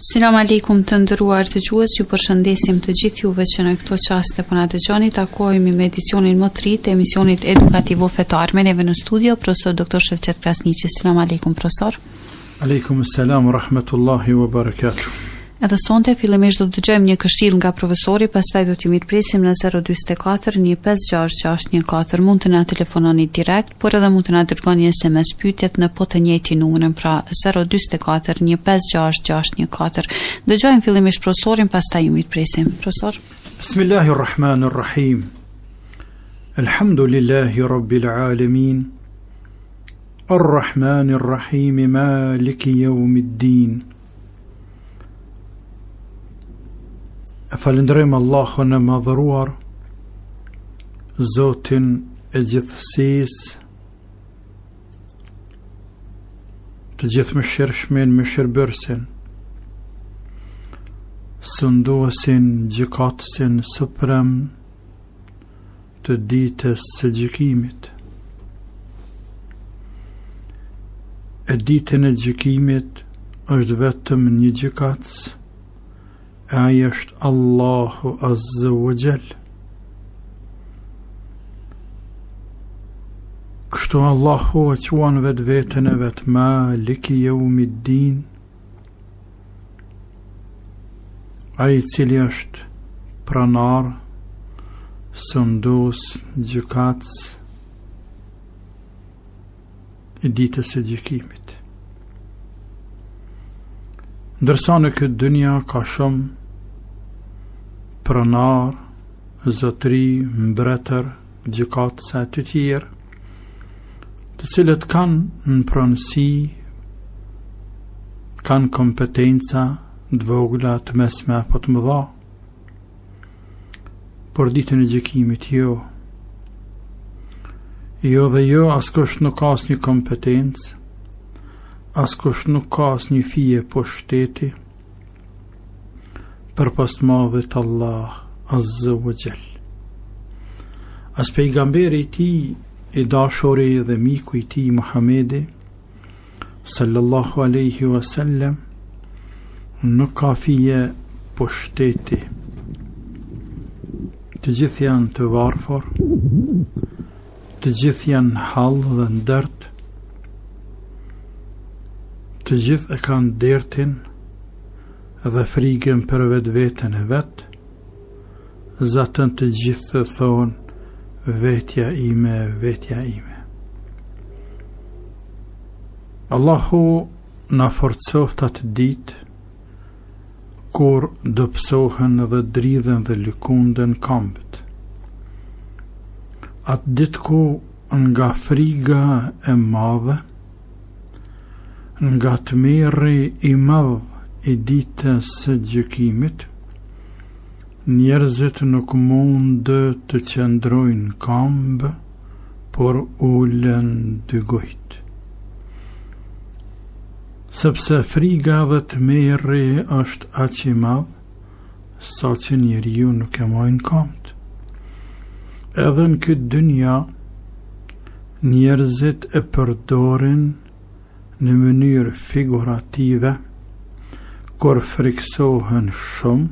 Selam aleikum të nderuar dëgjues, ju përshëndesim të gjithë juve që në këto çaste po na dëgjoni. Takohemi me edicionin më të ri të emisionit edukativo fetar. Me neve në studio profesor Dr. Shevqet Krasniqi. Selam aleikum profesor. Aleikum selam wa rahmatullahi wa barakatuh. Edhe sonte fillimisht do të dëgjojmë një këshill nga profesori, pastaj do t'ju mirpresim në 044 156 mund të na telefononi direkt, por edhe mund të na dërgoni SMS pyetjet në po të njëjtin numër, pra 044 156 Dëgjojmë fillimisht profesorin, pastaj ju mirpresim. Profesor. Bismillahirrahmanirrahim. Alhamdulillahi rabbil alamin. Arrahmanirrahim, maliki yawmiddin. Falënderojmë Allahun e madhëruar, Zotin e gjithësisë, të gjithë mëshirshmin, mëshirbërësin, sunduesin, gjykatësin suprem të ditës së gjykimit. E ditën e gjykimit është vetëm një gjykatës, ai është Allahu Azza wa Jall. Kështu Allahu e quan vetë vetën e vetë Maliki Yawmiddin, ai i cili është pranar, sundues, gjykatës i ditës së gjykimit. Ndërsa në këtë dynja ka shumë pranar, zotëri, mbretër, gjykatësa të tjerë, të cilët kanë në pronësi, kanë kompetenca të vogla, të mesme apo të mëdha, por ditën e gjykimit jo. Jo dhe jo, askush nuk ka asnjë kompetencë, askush nuk ka asnjë fije po shteti, për pas të madhit Allah Azza wa Jall. As pejgamberi i tij, i dashuri dhe miku i tij Muhamedi sallallahu alaihi wasallam, nuk ka fije po shteti. Të gjithë janë të varfër, të gjithë janë hall dhe ndërt, të gjithë e kanë dertin dhe frikën për vetë vetën e vetë, zatën të gjithë të thonë vetja ime, vetja ime. Allahu na forcoft atë ditë kur dëpsohen dhe dridhen dhe lëkunden këmbët. Atë ditë ku nga friga e madhe, nga tmerri i madh i ditës së gjykimit, njerëzit nuk mund të qëndrojnë këmbë, por ulen dygojt. Sepse friga dhe tmerri është aq i madh, sa që njeriu nuk e mojnë këmbët. Edhe në këtë dynja, njerëzit e përdorin në mënyrë figurative, kur friksohen shumë,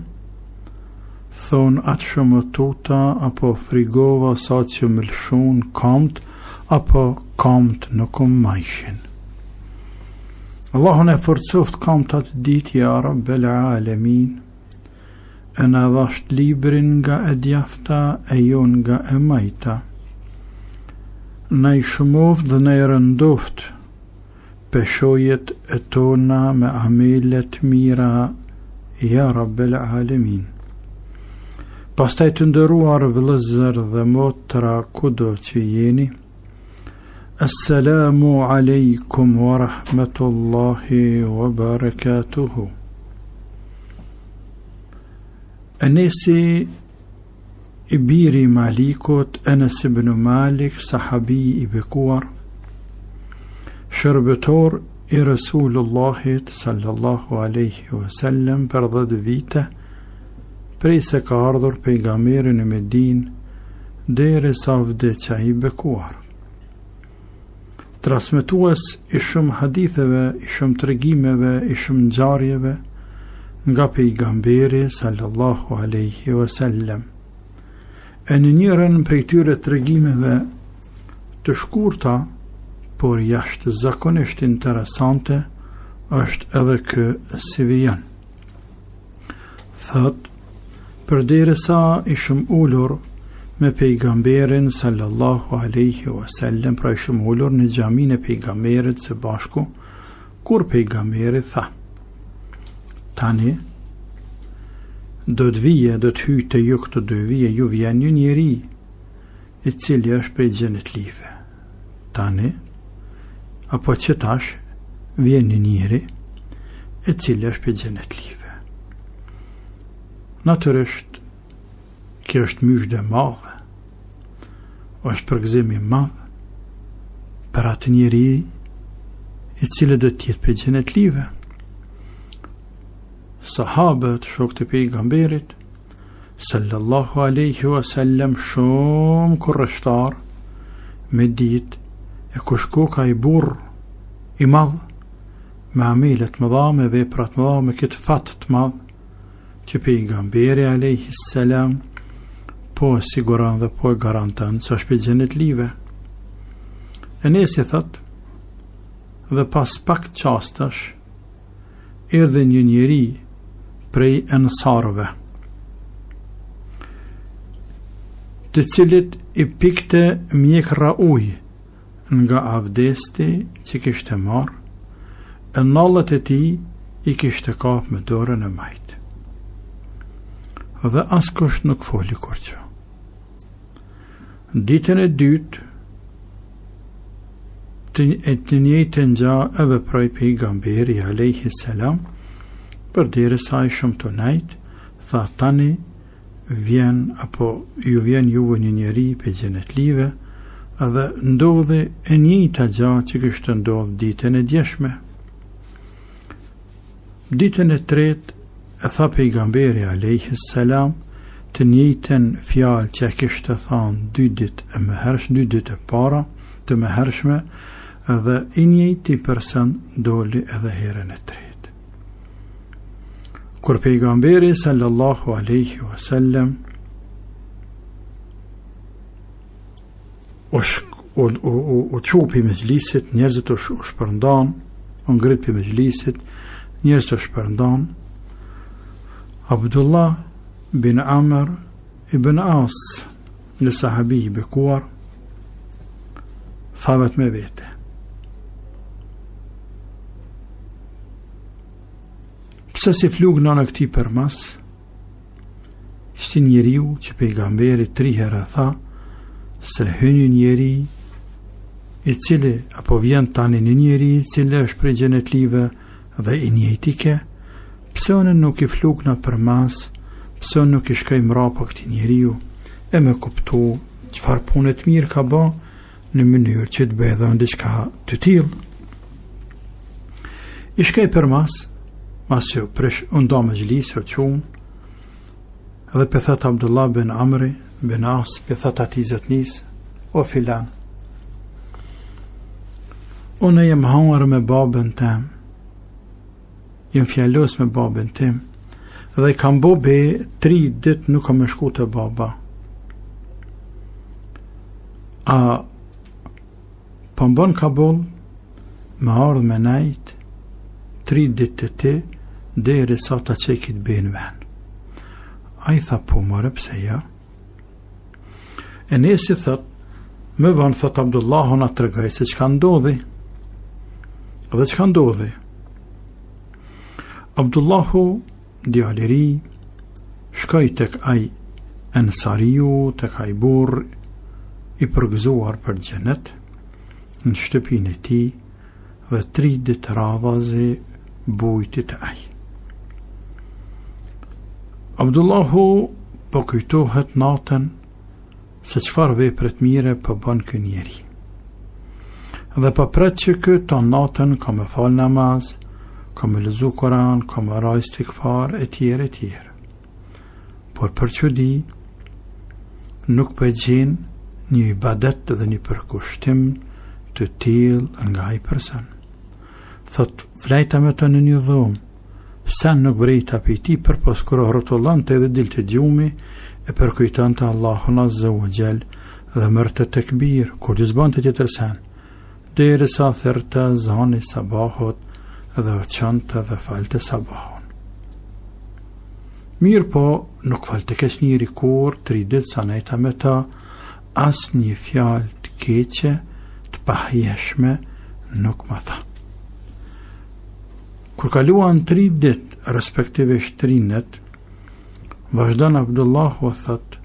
thonë atë shumë tuta, apo frigova sa që më lëshun këmbët, apo këmbët nuk më majshin. Allahun e forcoft këmbët atë ditë, ja Rabbel Alamin, e na dhasht librin nga e djathta, e jon nga e majta. Na i shumoft dhe na i rëndoft peshojet e tona me amelet mira, ja Rabbel Alamin. Pastaj të nderuar vëllezër dhe motra kudo që jeni, Assalamu alaikum wa rahmatullahi wa barakatuhu. Enesi i biri Malikut, Enes ibn Malik, sahabi i bekuar, shërbëtor i Resulullahit sallallahu alaihi wasallam për 10 vite, prej se ka ardhur pejgamberi në Medinë derisa vdeqa i bekuar. Transmetues i shumë haditheve, i shumë tregimeve, i shumë ngjarjeve, nga pejgamberi sallallahu alaihi wasallam. E në njërën prej tyre tregimeve të shkurta, por jashtë zakonisht interesante, është edhe kë si vijan. Thot, përderisa ishëm ullur me pejgamberin sallallahu alaihi wasallam, pra ishëm ullur në xhamin e pejgamberit së bashku, kur pejgamberi tha, tani do të vije, do të hyjë të ju këto do vije, ju vjen një njeri i cili është prej xhenetlive. Tani, apo që tash, vjen një njeri i cili është prej xhenetlive. Natyrisht, kjo është myshdë e madhe, është përgëzim i madh për atë njeri i cili do të jetë prej xhenetlive. Sahabët, shokët e pejgamberit sallallahu alaihi wasallam, shumë kurreshtar me ditë e kushko ka i burr i madh me amelet më dha, me veprat më dha, me këtë fat të madh që pejgamberi alaihi salam po e siguron dhe po e garanton se është prej xhenetlive. Enesi thot, dhe pas pak qastash erdhi një njeri prej ensarëve, të cilit i pikte mjekra ujë nga avdesti që kishte marrë, e nallët e tij i kishte kap me dorën e majtë. Dhe askush nuk foli kurrë. Ditën e dytë të njëjtën gjë e veproi pejgamberi alayhi salam, përderisa i shumë të nejt, tha tani vjen, apo ju vjen juve një njeri për xhenetlive, dhe ndodhi e njëjta gjë që kishte ndodhur ditën e djeshme. Ditën e tretë e tha pejgamberi alayhi salam të njëjtën fjalë që kishte thënë 2 ditë e mëhershme, 2 ditë e para të mëhershme, dhe i njëjti person doli edhe herën e tretë. Kur pejgamberi sallallahu alaihi wasallam u qupi me xhlisit, njerëzit u shpërndan, u ngrit për me xhlisit, njerëzit u shpërndan. Abdullah bin Amr ibn As, në sahabi i bekuar, thavet me vete, pse si flug në këti për mas, ishte njeriu që pejgamberi 3 herë tha se hynë njeri i cili, apo vjen tani një njeri i cili është prej xhenetlive dhe i njëjtike, pse unë nuk i flug në për mas, pse unë nuk i shkoj mrapa këti njeriu, e me kuptu çfarë punë të mirë ka bë në mënyrë që të bëjë dhe diçka të tillë. I shkoj për mas që prish unda me xhlisë o qunë, dhe pëthat Abdullah bin Amri bin As, pëthat ati zotnis, o filan, unë jem hangar me babën tem, jem fjallos me babën tim, dhe kam bobe 3 dit nuk kam shku të baba. A pëmbon kabul, me ardh me najt, 3 dit të ti, deri sa ta qekit ben ven. A i tha po mëre, pse ja? E nesi thët, me vën thët Abdullahu na të rëgaj se qka ndodhi. Dhe qka ndodhi? Abdullahu, djaliri, shkoj tek aj ensariu, tek aj burr i përgëzuar për xhenet, në shtëpin e ti, dhe 3 dit radhazi bujtit e aj. Abdullahu po kujtohet natën se çfarë vepret mire po bën ky njeri. Dhe po pret që ky ton natën ka me fal namaz, ka me lexu Kur'an, ka me ra istighfar etj. Por për çudi nuk po gjen një ibadet dhe një përkushtim të tillë nga ai person. Thot, flajta me të në një dhomë, pse nuk vrejta për ti për pos kërë rrotullon të edhe dilte gjumi e përkujton të Allahun Azza wa Jall dhe mërë të tekbir kur gjëzbon të tjetër sen deri sa thërë zani sabahot dhe vëqante dhe falte sabahon. Mirë po nuk falte keq njëri kur 3 ditë sa nejta me ta as një fjalë të keqe të pahjeshme nuk më tha. Kur kaluan 3 ditë respektive 7 vazhdon Abdullahu thot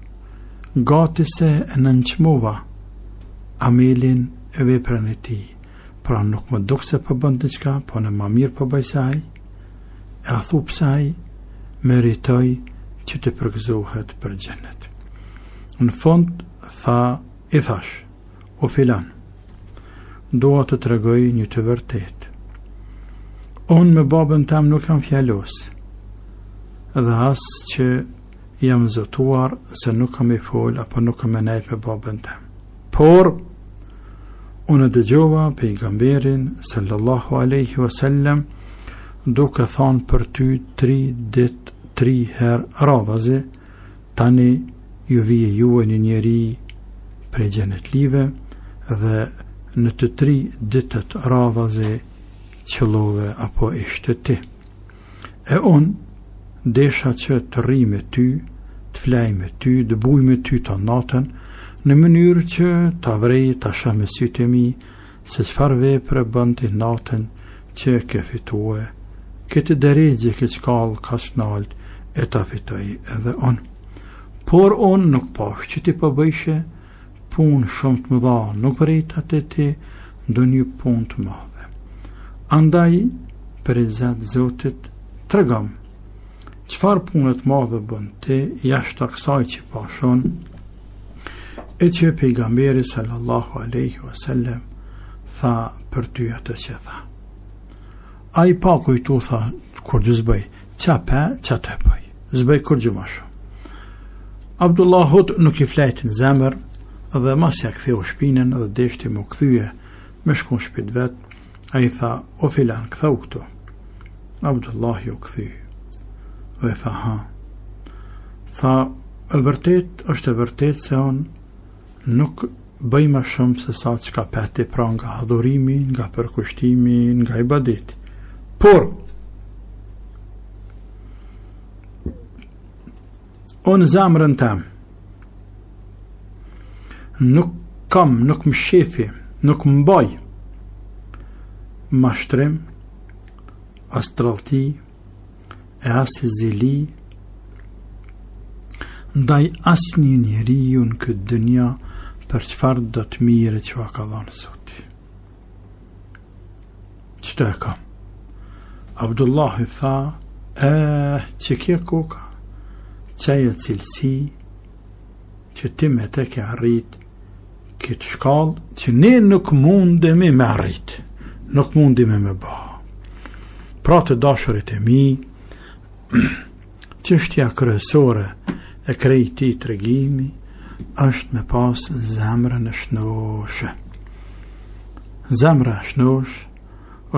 gati se e nënqmova amelin e veprën e tij, pra nuk më duk se përbën diçka, po në ma mirë përbëj se ai, e a thu pse ai meritoj që të përgëzohet për xhenet. Në fund i thash, o filan, doa të tregoj një të vërtet. Unë me babën tam nuk jam fjalos, dhe as që jam zotuar se nuk kam i fol apo nuk kam e nejt me babën tam. Por, unë dëgjova pejgamberin sallallahu alaihi wasallam duke thonë për ty 3 ditë 3 herë radhazi, tani ju vije ju e një njeri prej xhenetlive dhe në të 3 ditët radhazi qëllove apo ishte ti. E unë desha që të rri me ty, të flaj me ty, të buj me ty të natën, në mënyrë që të vrej të asha me sytë e mi, se qëfar vepre bënd të natën që ke fitue, këtë deregje ke qkall ka shnalt e ta fitoj edhe unë. Por unë nuk pash që ti përbëjshe punë shumë të mëdha, nuk vrejtat e ti ndo një punë të madhe. Andaj, për e zatë Zotit, tregam, qëfar punët madhe bën ti, jashtë kësaj që pashon, e që pejgamberi sallallahu alaihi wasallam tha për ty atë që tha. A i pa kujtu tha, kur gjë zbëj, qa pe, qa të pëj, zbëj kur gjë ma shumë. Abdullahut nuk i flejt në zemër, dhe mas ja ktheu shpinën dhe deshti mu këthyje me shkun shpit vetë, a i tha, o filan, këthau këtu. Abdullahi u këthy dhe tha, ha. Tha, është e vërtet se unë nuk bëj ma shumë se sa që ka peti pra nga adhurimi, nga përkushtimi, nga ibadeti. Por, unë zamrën tem, nuk më shefi, nuk më baj, mashtrim, as trallti, e as zili, ndaj as një njeriu në këtë dënja për çfarë do të mire që va ka dhënë Zoti. Ç'të e kam? Abdullah i tha, që kje koka, qaj e cilësi, që ti me te ke arrit, këtë shkallë që ne nuk mundemi me arrit, nuk mundemi me ba. Pra të dashurit e mi, çështja kryesore e krejti tregimi është me pas zemrën e shnoshe. Zemra e shnosh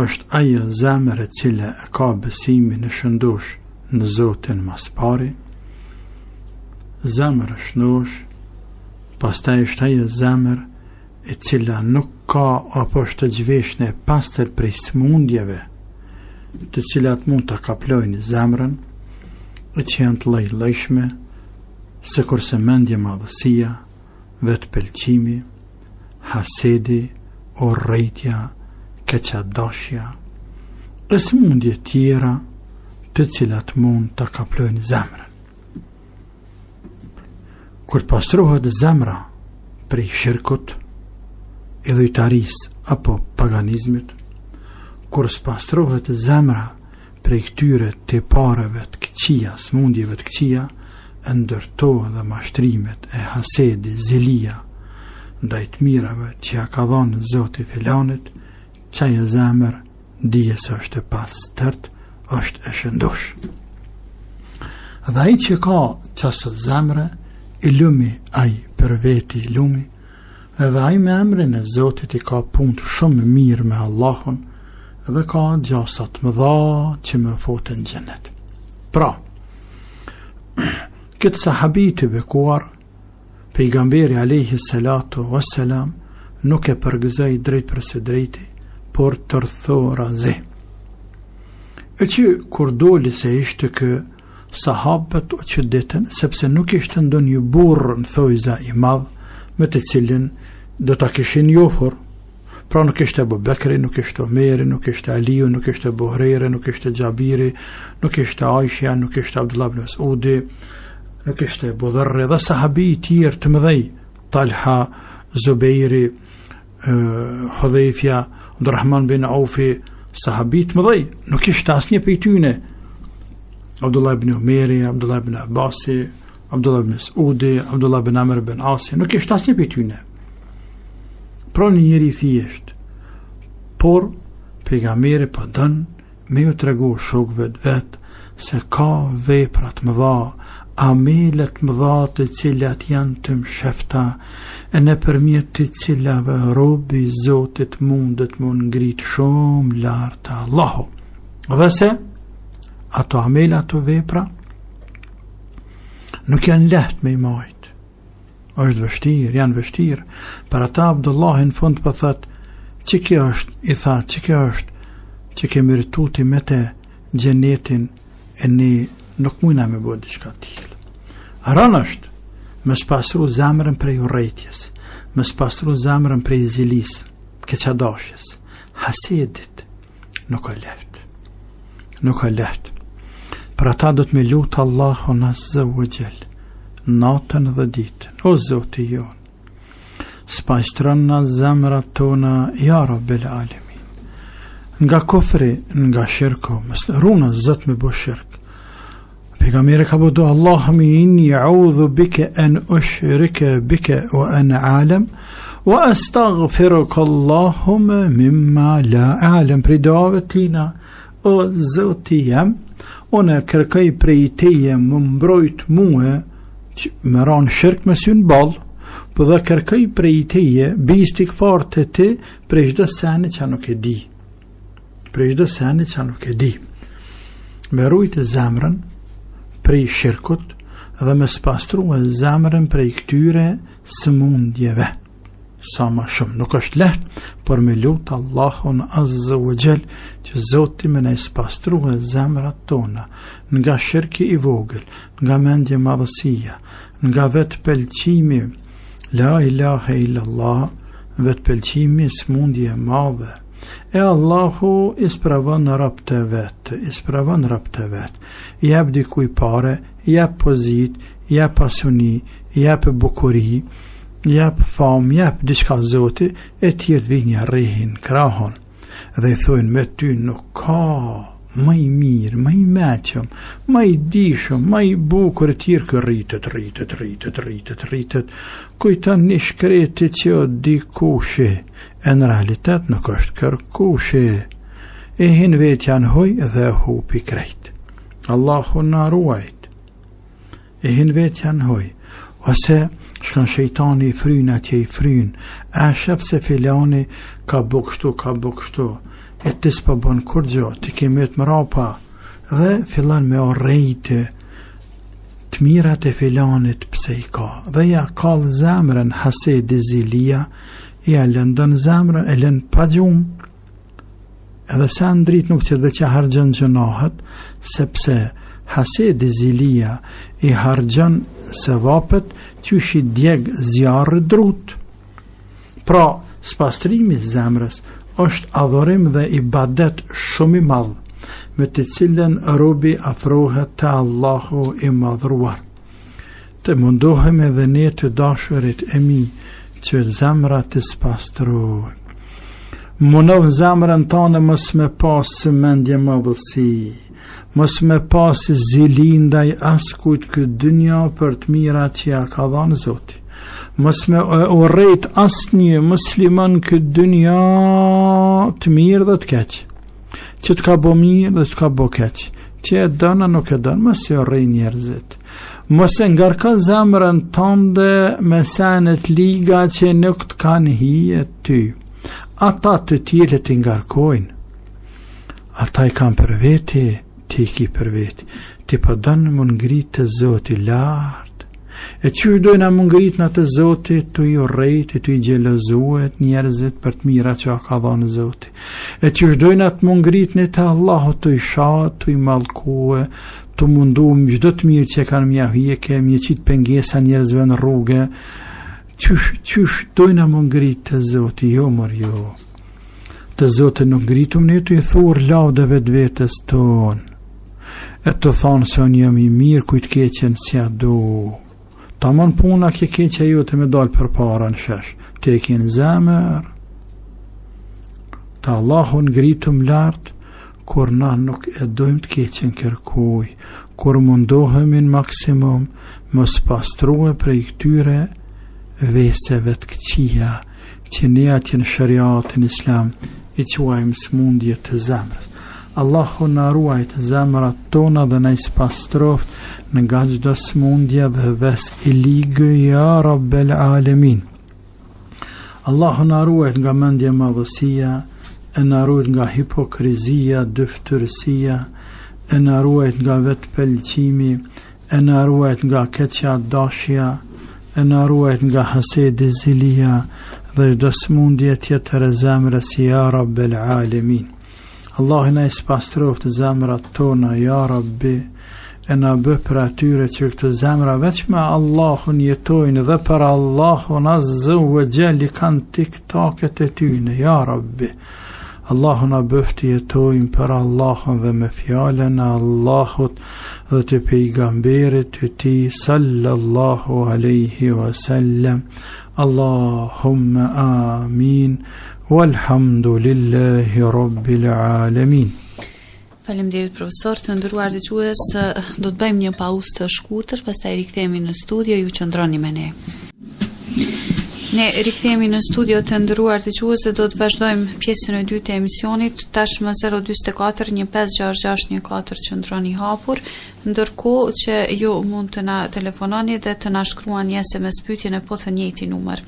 është ajo zemër e cila e ka besimin e shëndosh në Zotin mas pari. Zemër e shnosh pastaj është ajo zemër e cila nuk ka apo është të gjveshne pastër prej smundjeve të cilat mund të kaplojnë zemrën, e që janë të lloj-llojshme, se kurse mendje madhësia, vetë pëlqimi, hasedi, urrejtja, keqadashja, e smundje tjera të cilat mund të kaplojnë zemrën. Kur pastrohet zemra prej shirkut, idhujtaris apo paganizmit, kur spastrohet zemra prej këtyre të pareve të këqia, smundjeve të këqia, ndërtohen dhe mashtrimet e hasedi, zelia, ndaj të mirave që ja ka dhënë Zoti filanit, çaj e zemër dije se është e pastërt, është e shëndosh. Dhe ai që ka qasë zemre, i lumi ai për veti i lumi, edhe ai me emrin e Zotit i ka punë shumë mirë me Allahun, dhe ka gjasat më dha që më fotën xhenet. Pra, këtë sahabi të bekuar, pejgamberi alayhi salatu wassalam nuk e përgëzoi drejt për së drejti, por të rthorazi. E që kur doli se ishte kë sahabët o që ditën, sepse nuk ishte ndonjë burr në thojza i madh me të cilin do ta kishin njohur. Pra nuk ishte Abu Bekri, nuk ishte Omeri, nuk ishte Aliu, nuk ishte Buhreire, nuk ishte Gjabiri, nuk ishte Aisha, nuk ishte Abdullah ibn Mas'udi, nuk ishte Abu Dharr dhe sahabi tjerë të mëdhej, Talha, Zubeiri, Hudhaifja, Abdurrahman bin Aufi, sahabi të mëdhej, nuk ishte asnjë prej tyre. Abdullah ibn Omeri, Abdullah ibn Abbasi, Abdullah ibn Mas'udi, Abdullah ibn Amr ibn Asi, nuk ishte asnjë prej tyre. Pra një njeri thjesht, por pejgamberi po don me ju tregu shokëve të vet se ka veprat më dha, amelet më dha të cilat janë të mshefta, e nëpërmjet të cilave robi i Zotit mundet më ngrit shumë lart te Allahu. Dhe se ato amela, ato vepra nuk janë lehtë me i majt. Është vështirë, janë vështirë. Për ata Abdullah në fund për thëtë, që kjo është, i tha, që kjo është, që ke merituti me te gjenetin e ne nuk mujna me bërë diçka tillë. Rënë është, me spasru zemrën prej urrejtjes, me spasru zemrën prej zilis, keqadashjes, hasedit, nuk e lehtë. Nuk e lehtë. Për ata do të me lutë Allahun azza wa jall, natën dhe ditën, o Zoti jon, spajstron na zemrat tona, ja Rabbel Alamin, nga kufri, nga shirku, runa Zot me bo shirk. Pejgamberi ka bëdu, Allahumma inni a'udhu bika an ushrika bika wa ana a'lam wa astaghfiruka Allahumma mimma la a'lam. Për duave tina, o Zoti jam, unë kërkoj prej teje më mbrojt mua më ranë shirk me synë balë, për dhe kërkoj prej teje bistik farë të ti prej çdo seni që nuk e di. Prej çdo seni që nuk e di. Me rujt zemrën prej shirkut dhe me spastru zemrën prej këtyre sëmundjeve. Sa ma shumë. Nuk është lehtë, por me lutë Allahun azza wa jall që Zoti me ne spastru zemrat tona nga shirki i vogël, nga mendje madhësia, nga vetë pëlqimi la ilaha illallah, vetë pëlqimi smundje madhe. E Allahu ispravon rapt e vetë, ispravon rapt e vetë. Jep dikuj pare, jep pozit, jep pasuni, jep bukuri, jep fam, jep diçka Zoti, e tjerë vinja rrihin krahon dhe i thojnë me ty nuk ka më i mirë, më i meqëm, më i dishëm, më i bukur, e tjerë kë rritet, kujton një shkreti që o dikushi, e në realitet nuk është kërkushi, e hin vetjan hoj dhe hupi krejt. Allahu na ruajt, e hin vetjan hoj, ose shkon shejtani i fryn atje i fryn, a shef se filani ka bukshtu, e ti s'pa bon kur gjo, ti kemi të mrapa, dhe fillan me orrejtë të mirat e filanit pse i ka, dhe ja kall zemrën hasedi zilia, ja lëndën zemrën, e lën pa gjum, edhe sa ndrit nuk që dhe që hargjën gjunahet, sepse hasedi zilia i hargjën se vapet që shi djeg zjarë drut. Pra, spastrimi zemrës është adhurim dhe ibadet shumë i madh, me të cilën robi afrohet të Allahu i madhruar. Të mundohem edhe ne të dashurit e mi që zemra të spastrojnë. Mundohem zemrën tane mos me pas mendje madhësi, mos me pas zilindaj askujt këtë dynja për të mirat që ja ka dhanë Zoti. Mos me urrejt asnjë musliman këtë dynja të mirë dhe të keq, që të ka bo mirë dhe të ka bo keq, që e dëna nuk e dëna, mos e urrej njerëzit, mos e ngarka zemrën tënde me senet liga që nuk të kanë hije ty, ata të tjerë të ngarkojnë, ata I kanë për veti, ti ki për veti. Ti pa dënë më ngritë të Zoti lartë. E qysh dojna më ngritë në të Zoti, të I urrejt, të I gjelëzuet njerëzit për të mira që a ka dhënë Zoti. E qysh dojna të më ngritë në të Allahu të I shatë, të I malkue, të mundu më gjdo të mirë që kanë mja hjeke, mje qitë pengesa njerëzve në rrugë. Qysh dojna më ngritë të Zoti, jo mërë jo. Të Zoti nuk ngritëm ne të I thurë laudeve të vetës tonë. E të thonë se unë jam I mirë kujtë keqen si a du. Ta mon puna ke keqe ju të me dalë për para në shesh. Te e kënë zemër. Ta Allahu ngritëm lartë, kur na nuk e dojmë të keqen kërkuj, kur mundohemi në maksimum, mos pastruhe prej këtyre veseve të këqia, që ne atje në shariatin islam, I quajmë smundje të zemrës. Allahu na ruajt zemrat tona dhe na I spastroft nga çdo smundje dhe ves I ligë, ja Rabbel Alemin. Allahu na ruajt nga mendje madhësia, e na ruajt nga hipokrizia, dyftërsia, e na ruajt nga vetë pëlqimi, e na ruajt nga keqja dashja, e na ruajt nga hasedi zilia dhe çdo smundje tjetër e zemrës, ja Rabbel Alemin. Allah na I spastroft zemrat tona, ja Rabbi, e na bë për atyre që këtë zemra veç me Allahun jetojnë dhe për Allahun azza wa jalla kanë tiktaket e tyne, ja Rabbi. Allahun na bëftë jetojnë për Allahun dhe me fjallën e Allahut dhe të pejgamberit të ti sallallahu alaihi wasallam. Allahumma amin. Walhamdulillahi Rabbil Alamin. Faleminderit profesor, të nderuar dëgjues, do të bëjmë një pauzë të shkurtër, pastaj rikthehemi në studio, ju qëndroni me ne. Ne rikthehemi në studio të nderuar dëgjues dhe do të vazhdojmë pjesën e dytë e emisionit, tashmë 044 1566 14 qëndroni hapur, ndërkohë që ju mund të na telefononi dhe të na shkruani SMS pyetjen e po të njëjtin numër.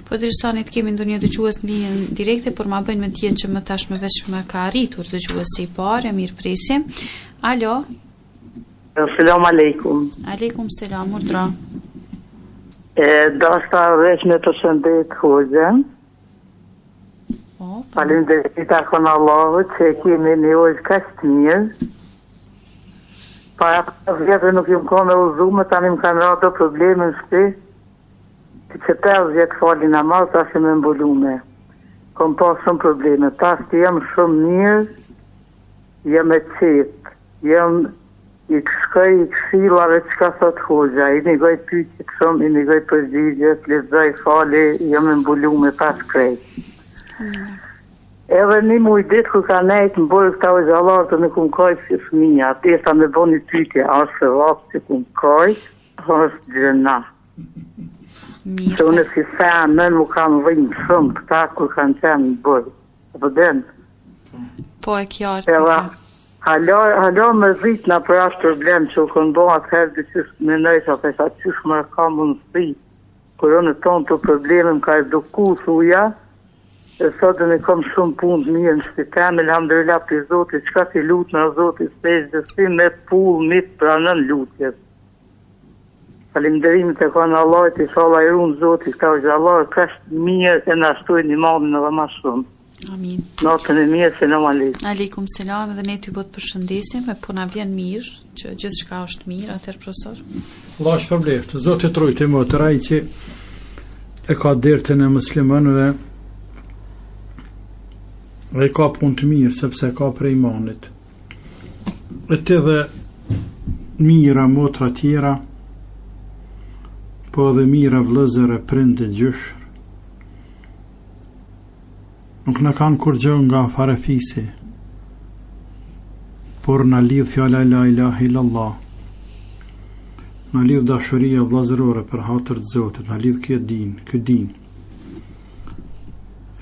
Po dërsani të kemi ndonjë dëgjues në linjën direkte, por ma bëjnë me të jenë që më tashmë veç më ka arritur dëgjuesi I parë, mirë presim. Alo. Selam aleikum. Aleikum selam, urdhra. Dashta veç me të shëndet hoxhën. Faleminderit takon Allahut që kemi një ojë kaq të mirë. Pa vjetë nuk jam ka me uzume, tani më kanë rato probleme në shtëpi, që 5 vjetë fali namaz, tash e me mbulume. Kom pas shumë probleme, tash të jam shumë mirë, jam e qetë, jam I shkoj I këshillave që ka thot hoxha, I negoj pyetjet shumë, I negoj përgjigjet, lexoj fali, jam e mbulume pas krejt. Edhe një muj ditë ku ka nejtë më bërë këta ojgjallarë të në kumë kajtë si fëmija, testa me bo një pyetje, a është se vapë që kumë kajtë, a është gjëna. Që unë si femën mu kam vëjnë shumë këta ku kanë qenë bërë. Apo denë? Po e kjartë. Halo me zitna për ashtë problem që u kënë bo atë herë dhe qështë më nëjtë, apë e sa qështë më ka mundësi, kërë tonë të probleme më ka eduku thuja, e sot dhe ne kom shumë punë mirë në shpitem, elhamdulillah për Zotit, qka ti lutë në Zotit, sejtë dhe si me pullë mitë pranën lutjes. Faleminderimit e kanë Allahit, inshallah I runë Zotit, ka u gjallarë, kështë mirë e në ashtuj një mamin edhe ma shumë. Amin. Natën e mirë, selam aleikum. Aleikum selam, dhe ne ty bot përshëndesim, e po na vjen mirë, që gjithë shka është mirë, atër profesor. Allah është përbleft, Zotit rujtë e motër, ai që e ka dertën e muslimanëve, dhe ka punë të mirë, sepse ka prej imanit. E të dhe mira motra tjera, po dhe mira vlëzër e prindë gjyshër, nuk në kanë kur gjë nga farefisi, por në lidh fjala la ilaha illallah, në lidh dashuria vllazërore për hatër të Zotit, në lidh këtë din.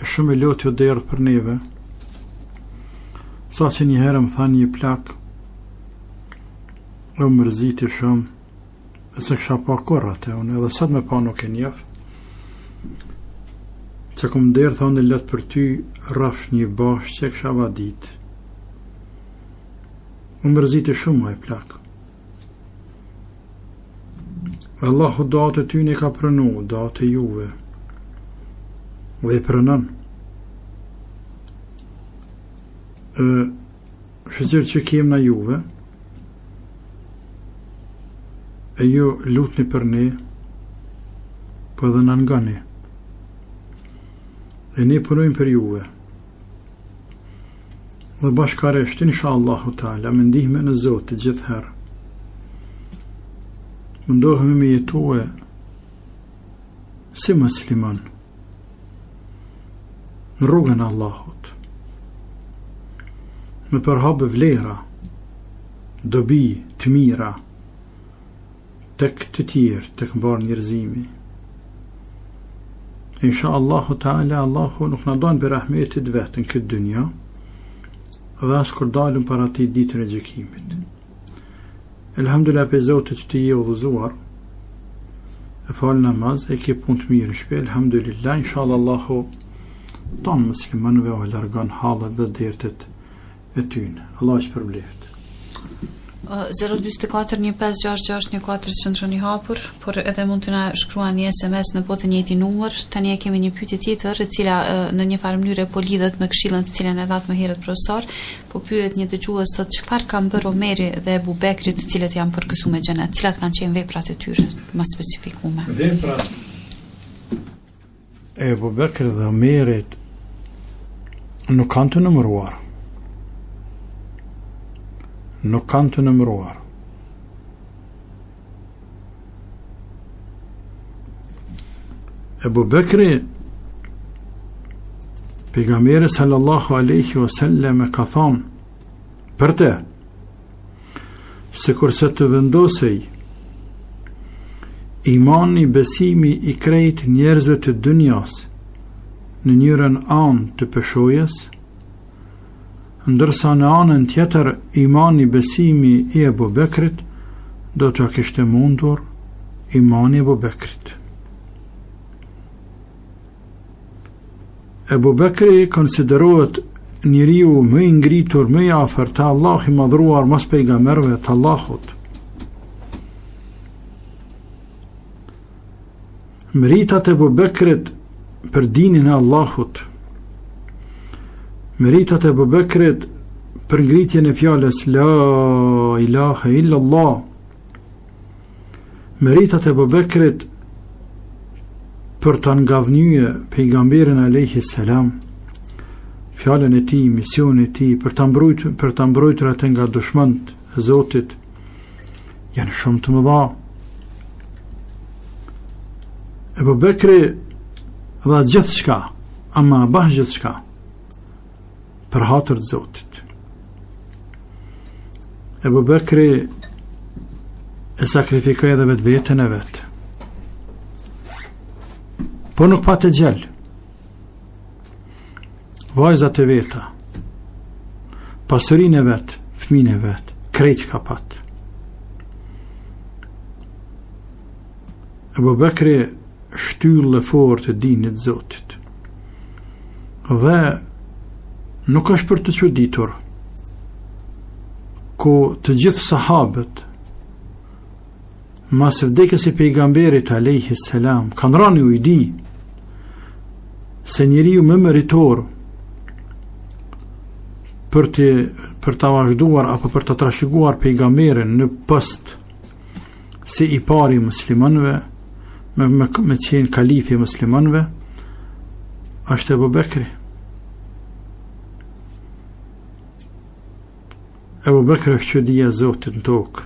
E shumë e lotë jo derë për neve, sa që një herë më thanë një plak, o mërziti shumë, e se kësha pa korrat e unë, edhe sot me pa nuk e njef, që kom derë thonë letë për ty rraf një bashkë që kësha vadit. u mërziti shumë ai plak. Allahu datë e ty një ka prënu, datë e juve, dhe i prënën. Shëgjër që kem na juve, e ju lutni për ne, po edhe në nga ne. E ne punojmë për juve. Dhe bashkaresht, inshallahu ta'ala, me ndihmën e Zotit gjithherë, mundohemi me jetue si musliman në rrugën e Allahut, me përhapë vlera, dobi të mira tek të tjerë, tek mbar njerëzimi. Inshallahu ta'ala, Allahu nuk na don për rahmetit vetë në këtë dynja, dhe as kur dalëm para atij ditën e gjykimit. Elhamdulillah për Zotit që të je udhëzuar, e falë namaz, e ke punë të mirë në shpe, elhamdulillah, inshallah Allahu tonë muslimanëve o largon halët dhe dertet e tyne. Allah që përbleft. 024 1566 14 qëndroni hapur, por edhe mund të na shkruani SMS në po të njëjti numër. Tani e kemi një pyetje tjetër, e cila në një farë mënyrë po lidhet me këshillën të cilën e dhat më herët profesor, po pyet një dëgjues thotë çfarë kanë bërë Omeri dhe Ebu Bekri të cilët janë përgëzuar me xhenet, cilat kanë qenë veprat e tyre, më specifikume. Veprat e Ebu Bekri dhe Omerit nuk kanë të numëruar. Nuk kanë të numëruar. Ebu Bekri, pejgamberi sallallahu alaihi wasallam ka thonë për te, se kurse të vendosej imani, besimi i krejt njerëzve të dunjas në njërën anë të peshojës, ndërsa në anën tjetër imani, besimi i Ebu Bekrit do të kishte mundur imani Ebu Bekrit. Ebu Bekri konsiderohet njeriu më i ngritur, më i afërt te Allahu i madhruar mas pejgamberëve të Allahut. Meritat e Ebu Bekrit për dinin e Allahut, meritat e Ebu Bekrit për ngritjen e fjalës La ilaha illallah, meritat e Ebu Bekrit për të ngadhnye pejgamberin alayhi salam, fjalën e tij, misionin e tij, për ta mbrojtur atë nga dushmënët e Zotit, janë shumë të mëdha. Ebu Bekri dha gjithçka, ama bah gjithçka për hatër të Zotit. Ebu Bekri e sakrifikoi edhe vetën e vet. Po nuk pa të gjellë. Vajzat e veta, pasurinë e vet, fëmijën e vet, krejt ka pat. Ebu Bekri shtyllë e fortë e dinit Zotit. Dhe nuk është për të çuditur ku të gjithë sahabët mas vdekjes së pejgamberit alayhi salam kanë rënë u di se njeriu më meritor për ta vazhduar apo për ta trashëguar pejgamberin në post si i pari muslimanëve, me qenë kalifi i muslimanëve, është Ebu Bekri. Ebu Bekri është çudia e Zotit në tokë,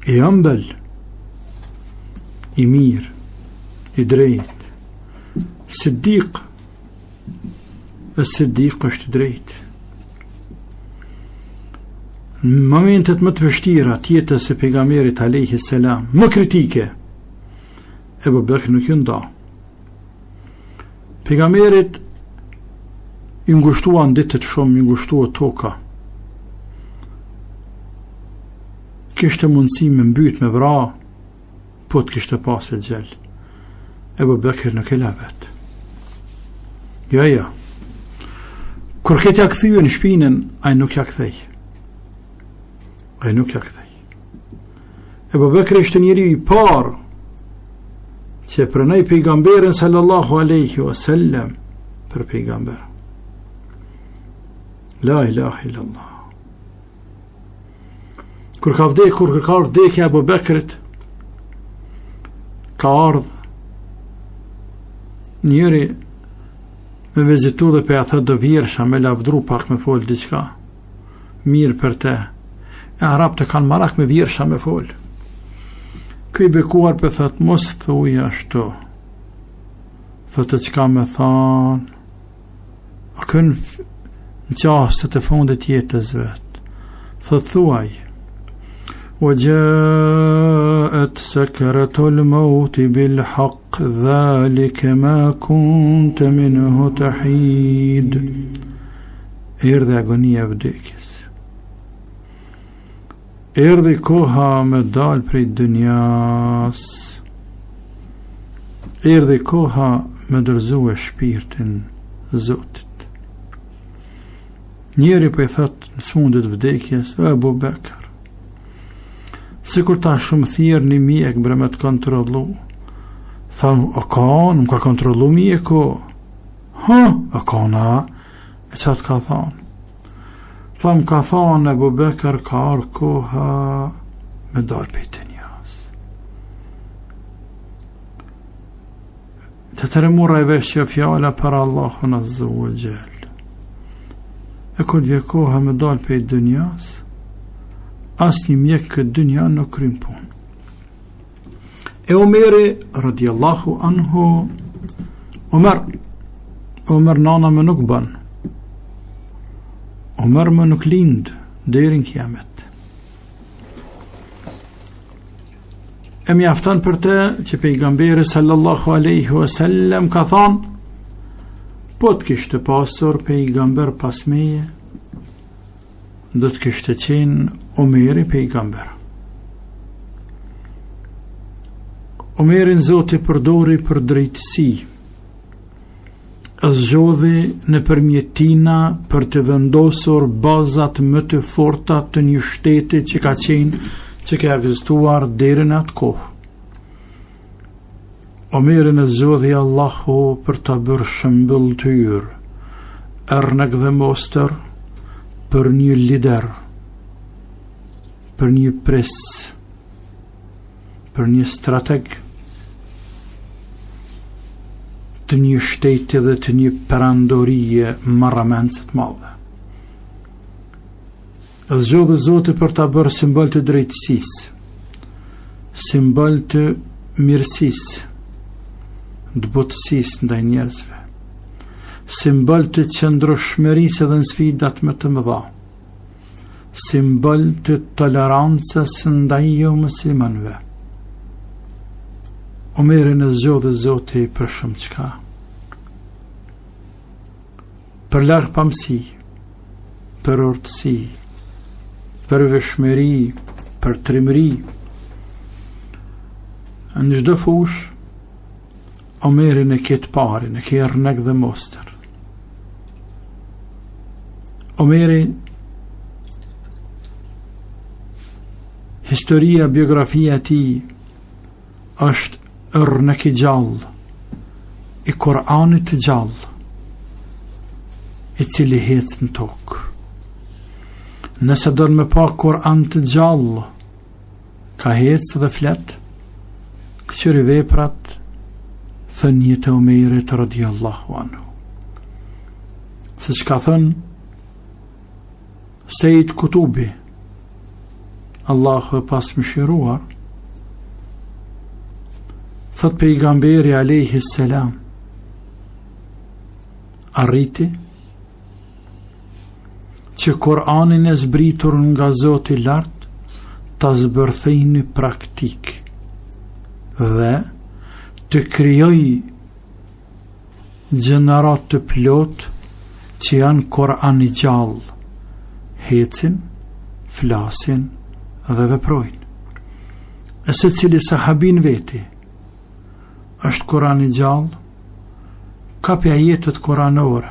i ëmbël, i mirë, i drejt, Siddiq. Siddiq është drejt. Në momentet më të vështira të jetës së pejgamberit alayhi salam, më kritike, Ebu Bekri nuk ju nda. Pejgamberit i ngushtuan ditët shumë, i ngushtua toka. Kishte mundësi me mbyt me vra, po të kishte pas e gjell. Ebu Bekri nuk e la vet. Ja. Kur këtë ja kthye në shpinën, ai nuk ja kthej. Ebu Bekri ishte njeriu I parë që pranoi pejgamberin sallallahu alaihi wasallam për pejgamber. La ilaha illallah. Kur ka vdekja Ebu Bekrit, ka ardhë njëri me vizitu dhe pe atë do vjersha, me lavdru pak me fol diçka mirë për te. E Arab të kanë marak me vjersha me fol. Këj bekuar për thët, mos thuj ashtu. Thët të qka me than, a kënë në qastët e fundit jetës vetë. Thët thuaj, وجاءت سكرة الموت بالحق ذلك ما كنت منه تحيد. Erdhe agonia vdekjes. Erdhi koha me dal prej dunjas. Erdhi koha me dërzue shpirtin Zotit. Njeri për I thot në smundit vdekjes, Ebu Bekr, sikur ta shumë thjerë një mjek bre me të kontrolu. Thamë, a ka, nuk ka kontrolu mjeku. A ka na, e qatë ka thanë. Thamë, ka thanë, Ebu Bekr ka arë koha me dalë për të njas. Të të remura I veshja fjala për Allahun Azza wa Jall. E kur vje koha me dalë për të njas, asë një mjek këtë dynja në krym pun. E Omeri, radiallahu anhu, Omer nana me nuk ban. Omer me nuk lind, derin kiamet. E mjaftan për te, që pejgamberi sallallahu aleyhi wasallam ka than, po të kishte pasur pejgamber pas meje, do të kishte qenë Omeri pejgamber. Omerin Zoti përdori për drejtësi, zgjodhi në përmjetina për të vendosur bazat më të forta të një shteti që ka ekzistuar deri në atë kohë. Omerin zgjodhi Allahu për ta bërë shembull të hyrë, Ernek dhe Mostër, për një lider, për një pres, për një strateg të një shteti dhe të një perandorie marramencët madhe. Zgjodhi Zoti për ta bërë simbol të drejtësisë, simbol të mirësisë, të butësisë ndaj njerëzve, simbol të qëndrueshmërisë dhe në sfidat më të mëdha, simbol të tolerancës ndaj jo muslimanëve. Omerin zgjodhi Zoti për shumë çka. Për larg pamësi, për urtësi, për veshmëri, për trimëri. Në çdo fush, Omerin e ketë parin, e ke Ernek dhe Mostër. Omeri, historia, biografia ti është Ernek I gjallë, I Kur'anit të gjallë, I cili hecë në tokë. Nëse dërë me pa Kur'an të gjallë, ka hecë dhe fletë, këqëri veprat, thënje të Omerit radiallahu anhu. Se që ka thënë Sejt Kutubi, Allahu e pas më shiruar, thët pejgamberi alayhi salam, arriti që Kur'anin e zbritur nga Zoti I lartë ta zbërthejnë praktik dhe të krijoj gjenerat të plot që janë Kur'an I gjallë, hecin, flasin dhe veprojnë. E se cili sahabin veti është Kur'an I gjallë, ka për ajetet kuranore,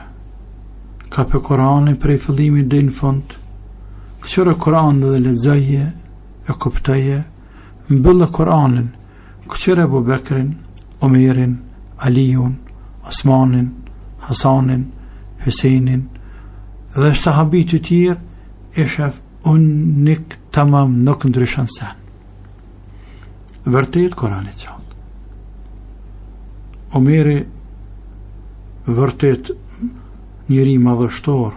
ka për Koranin prej fillimit deri në fund. Këqyre Koranin dhe lexoje, e kuptoje, mbyllë Koranin, këqyre Abu Bekrin, Omerin, Aliun, Osmanin, Hasanin, Husejnin dhe sahabit të tjerë, e shef unik tamam, nuk ndryshon sen. Vërtet Korani qallë. Omeri vërtet njëri madhështor,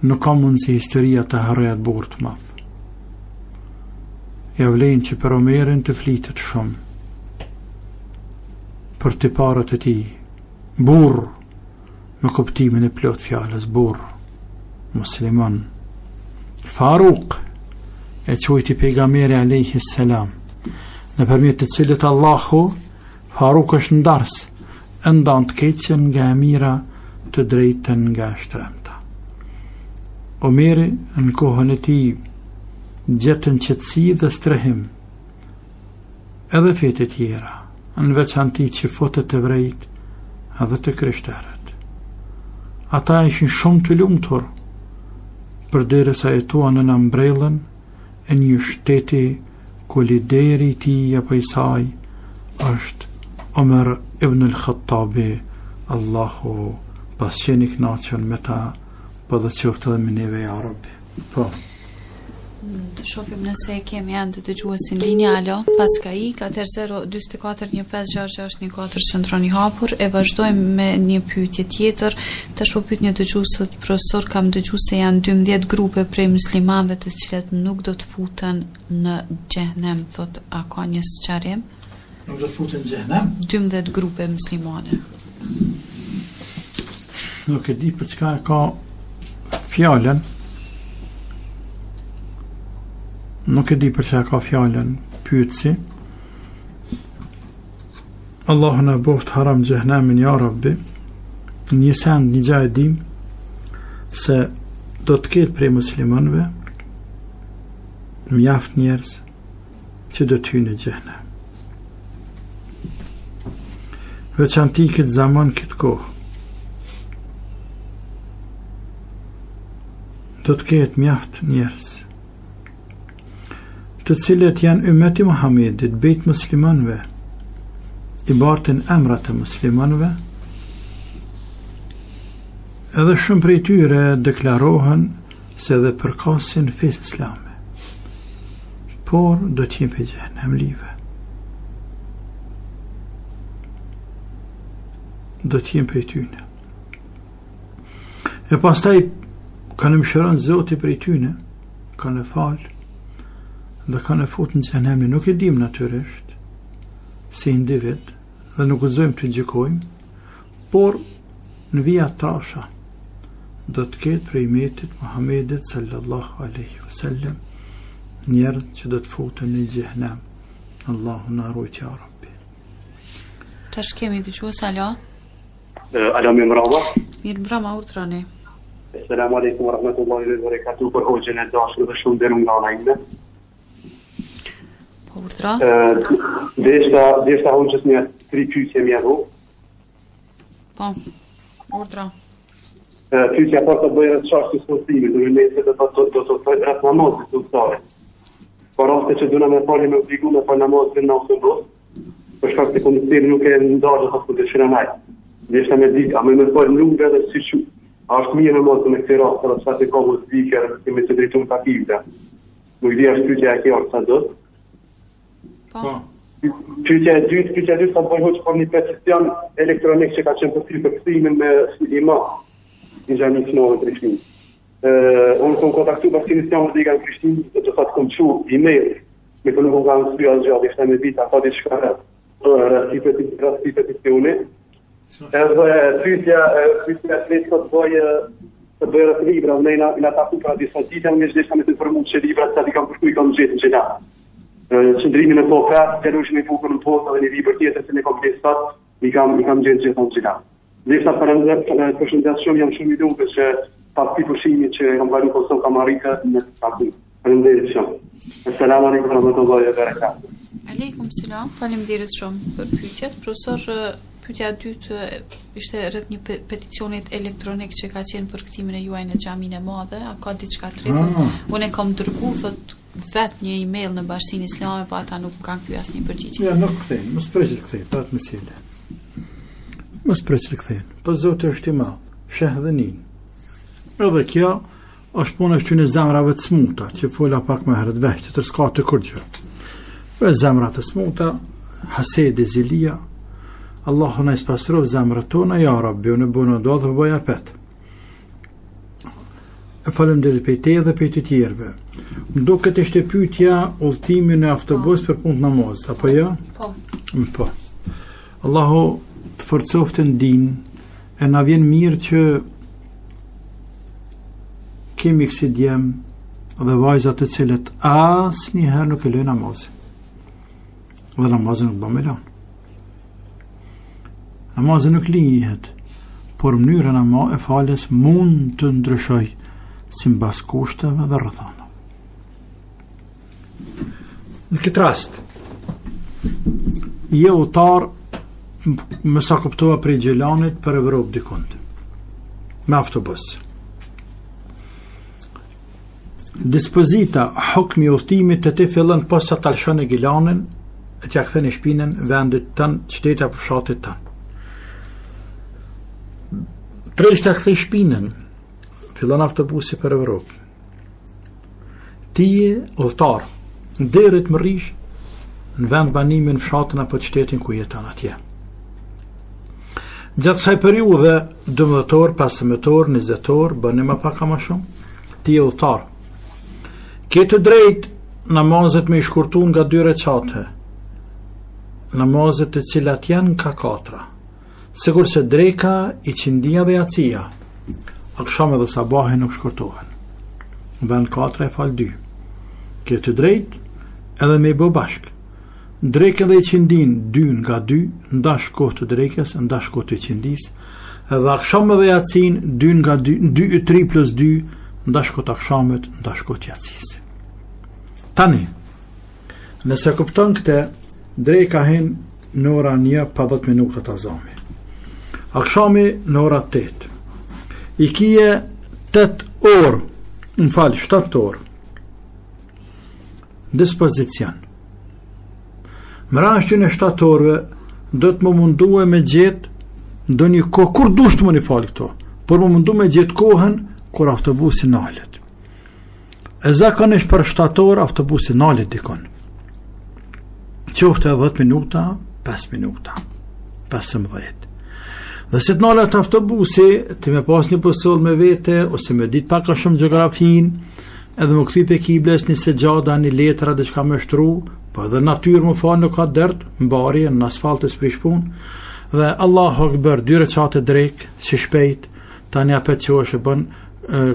nuk ka mundësi historia të harrojat burë të madhë. Ja vlen që për Omerin të flitet shumë, për të parët e ti, burë, me kuptimin e plot fjallës, burë, musliman. Faruk, e quajti pejgamberi alayhi salam, në përmjet të cilit Allahu, Faruk është ndars, ndan të keqen nga e mira, të drejten nga shtremta. Omeri në kohën e tij gjetën qetësi dhe strehim, edhe fete tjera, në veçanti që fotët e vrejt edhe të krishterët. Ata ishin shumë të lumtur, përderisa jetuan në ambrellën e një shteti ku lideri i tij apo i saj është Omer ibn al-Khattabi, Allahu pasqen i kënaqur me ta, po dhe qoftë edhe me neve ja Rabbi. Po. Të shohim nëse kemi ende dëgjuesin linja. Alo, pas ka ik, atëherë 044 1566 14 qendroni hapur, e vazhdojmë me një pyetje tjetër. Tash po pyet një dëgjues, profesor, kam dëgjuar se janë 12 grupe prej muslimanëve të cilët nuk do të futen në xhenem, thot, a ka një sqarim? Nuk do të futen në xhenem? 12 grupe muslimane. Nuk e di për çka ka fjalën. Nuk e di për çka ka fjalën pyetsi. Allahu na boft haram xhenemin ja Rabbi. Një send një gjë e dim se do të ketë prej muslimanëve mjaft njerëz që do të hyjnë në xhenem. Veçanti këtë zaman, këtë kohë. Do të ketë mjaft njerëz të cilët janë ummeti Muhamedit, bejt muslimanëve, i bartin emrat e muslimanëve, edhe shumë prej tyre deklarohen se dhe përkasin fesë islame, por do t'jem për xhenem live. Do t'jem për tyne. E pastaj kanë mëshiron Zoti për tyne, kanë falë, dhe kanë fut në xhenemin, nuk e dim natyrisht si individ dhe nuk guxojmë të gjykojmë, por në vija trasha do të ketë prej umetit Muhamedit sallallahu alaihi wasallam njerëz që do të futen në xhenem. Allahu na ruaj ya Rabbi. Tash kemi dëgjues. Alo. Alo, mi mbrava. Mirë mbrava, urtrani. Selamu alaikum wa rahmatullahi wa barakatuh, për hoxhën e dashur dhe shumë dërëm nga online. Urtra? Deshta hoqës një 3 pyetje mja ro. Po, urtra. Pyetja parë të bëjë rreth çështjes së muslimit, do të bëjë rreth namazit të udhëtare. Por raste që duna me falë me obligu me falë namazin në autobus, për shkak se konduktori nuk e ndarë apo të shënamaj. Deshta me ditë, a më falë në lungë edhe si shu. A është mirë namaz me këtë rast, për sa të ka vëzdiker, me të drejtuar takivda. Nuk di as pyetja e kjo sa do. Pyetja e dytë sa bëjë hoqë për një peticion elektronik që ka qenë për kthimin me ima në xhamin e Novë Prishtinë. Unë kom kontaktu për Sinistjan Vërdega në Prishtinë, do të thotë kom çu email, me kënë kom kanë spi asgjë, ishte me vita ata diçka rreth peticioni. Edhe pyetja tretë të bëjë rreth libra, ne na taku pra disa ditë më jesh me të informuar se libra sa i kam përshkruaj kam gjetë në xhenem. Qëndrimin e tokës, televizionin e fukën në posta dhe një libër tjetër se ne kom blerë sot, i kam gjetë gjithmonë xhenem. Disa përshëndes shumë jam shumë i lumtur se pas pushimit që kam valu Kosovë kam arritë në takim. Faleminderit shumë. Asalamu alaykum wa rahmatullahi wa barakatuh. Aleikum selam. Faleminderit shumë për pyetjet. Profesor, Pyetja e dytë ishte rreth një peticionit elektronik që ka qenë për kthimin e juaj në xhamin e madhe, a ka diçka tjetër? Unë kam dërguar thot vet një email në Bashkinë Islame, po ata nuk kanë kthyer asnjë përgjigje. Ja, nuk kthejnë, mos presit kthejnë, pa të mësile. Mos presit kthejnë, po Zoti është i madh, sheh dhe nin. Edhe kjo është puna e këtyre zemrave të smuta, që fola pak më herët vetë, të s'ka të kurgjë. Për zemrat të smuta, hasedi, zilia, Allahu na ispastro zemrat tona, ja Rabbi, unë bëna do të bëja pet. Faleminderit për te dhe për të tjerëve. Më duket ishte pyetja udhëtimin e autobus për punë namazit, apo jo? Po. Allahu të forcoftë në din, e na vjen mirë që kemi kësi djem dhe vajzat të cilët asnjëherë nuk e lejnë namazin. Dhe namazin nuk bëmë lanë. Namazin nuk lihet, por mënyra e falës mund të ndryshoj si mbas kushteve dhe rrethana. Në këtë rast, je udhëtar, më sa kuptova prej Gjelanit për Evropë dikund, me autobus. Dispozita hukmi udhëtimit të ti fillon posa të alshon e Gjelanin, e t'ja kthen e shpinën vendit tën, qytetit apo fshatit tën. Prej t'ja kthej shpinën, fillon autobusi për Evropë. Ti je udhëtar, deri të mrish në vend banimi në fshatin apo qytetin ku jeton atje. Gjatë kësaj periudhe, 12 orë, 15 orë, 20 orë, bëni më pak a më shumë, ti je udhëtar. Ke të drejt namazet me i shkurtu nga 2 recate, namazet të cilat janë ka 4, sikur se dreka, i qindia dhe jacia, aksham edhe sabahi nuk shkurtohen. Vend 4 e fal 2. Ke të drejt edhe me i bë bashk. Drekën dhe i qindin 2 nga 2, ndash kohë të drekës, ndash kohë të qindis, edhe aksham edhe jacin 2 nga 2, 3 plus 2, ndash kohë të akshamit, ndash kohë të jacis. Tani, nëse kupton këte, dreka hen në ora 1 pa 10 minuta të azami. Akshami në ora 8. I kije 8 orë, në falë, 7 orë. Dispozicion. Më rashtin e 7 orëve, do të më mundu e me gjetë do një kohë, kur dush të më një falë këto, por më mundu me gjetë kohën kur autobusi nalet. E zakonisht për 7 orë autobusi nalet dikon. Qofte 10 minuta, 5 minuta, 15. Dhe si të nalet autobusi, të me pas një pësull me vete, ose me ditë pak a shumë geografin, edhe më këthi pe kibles një segjada, një letra dhe që ka me shtru, po edhe natyrë më falë nuk ka dërt, mbarje, në asfalt e s'prish pun, dhe Allahu Akbar, 2 recate drejk, si shpejt, tani apet që është e bën,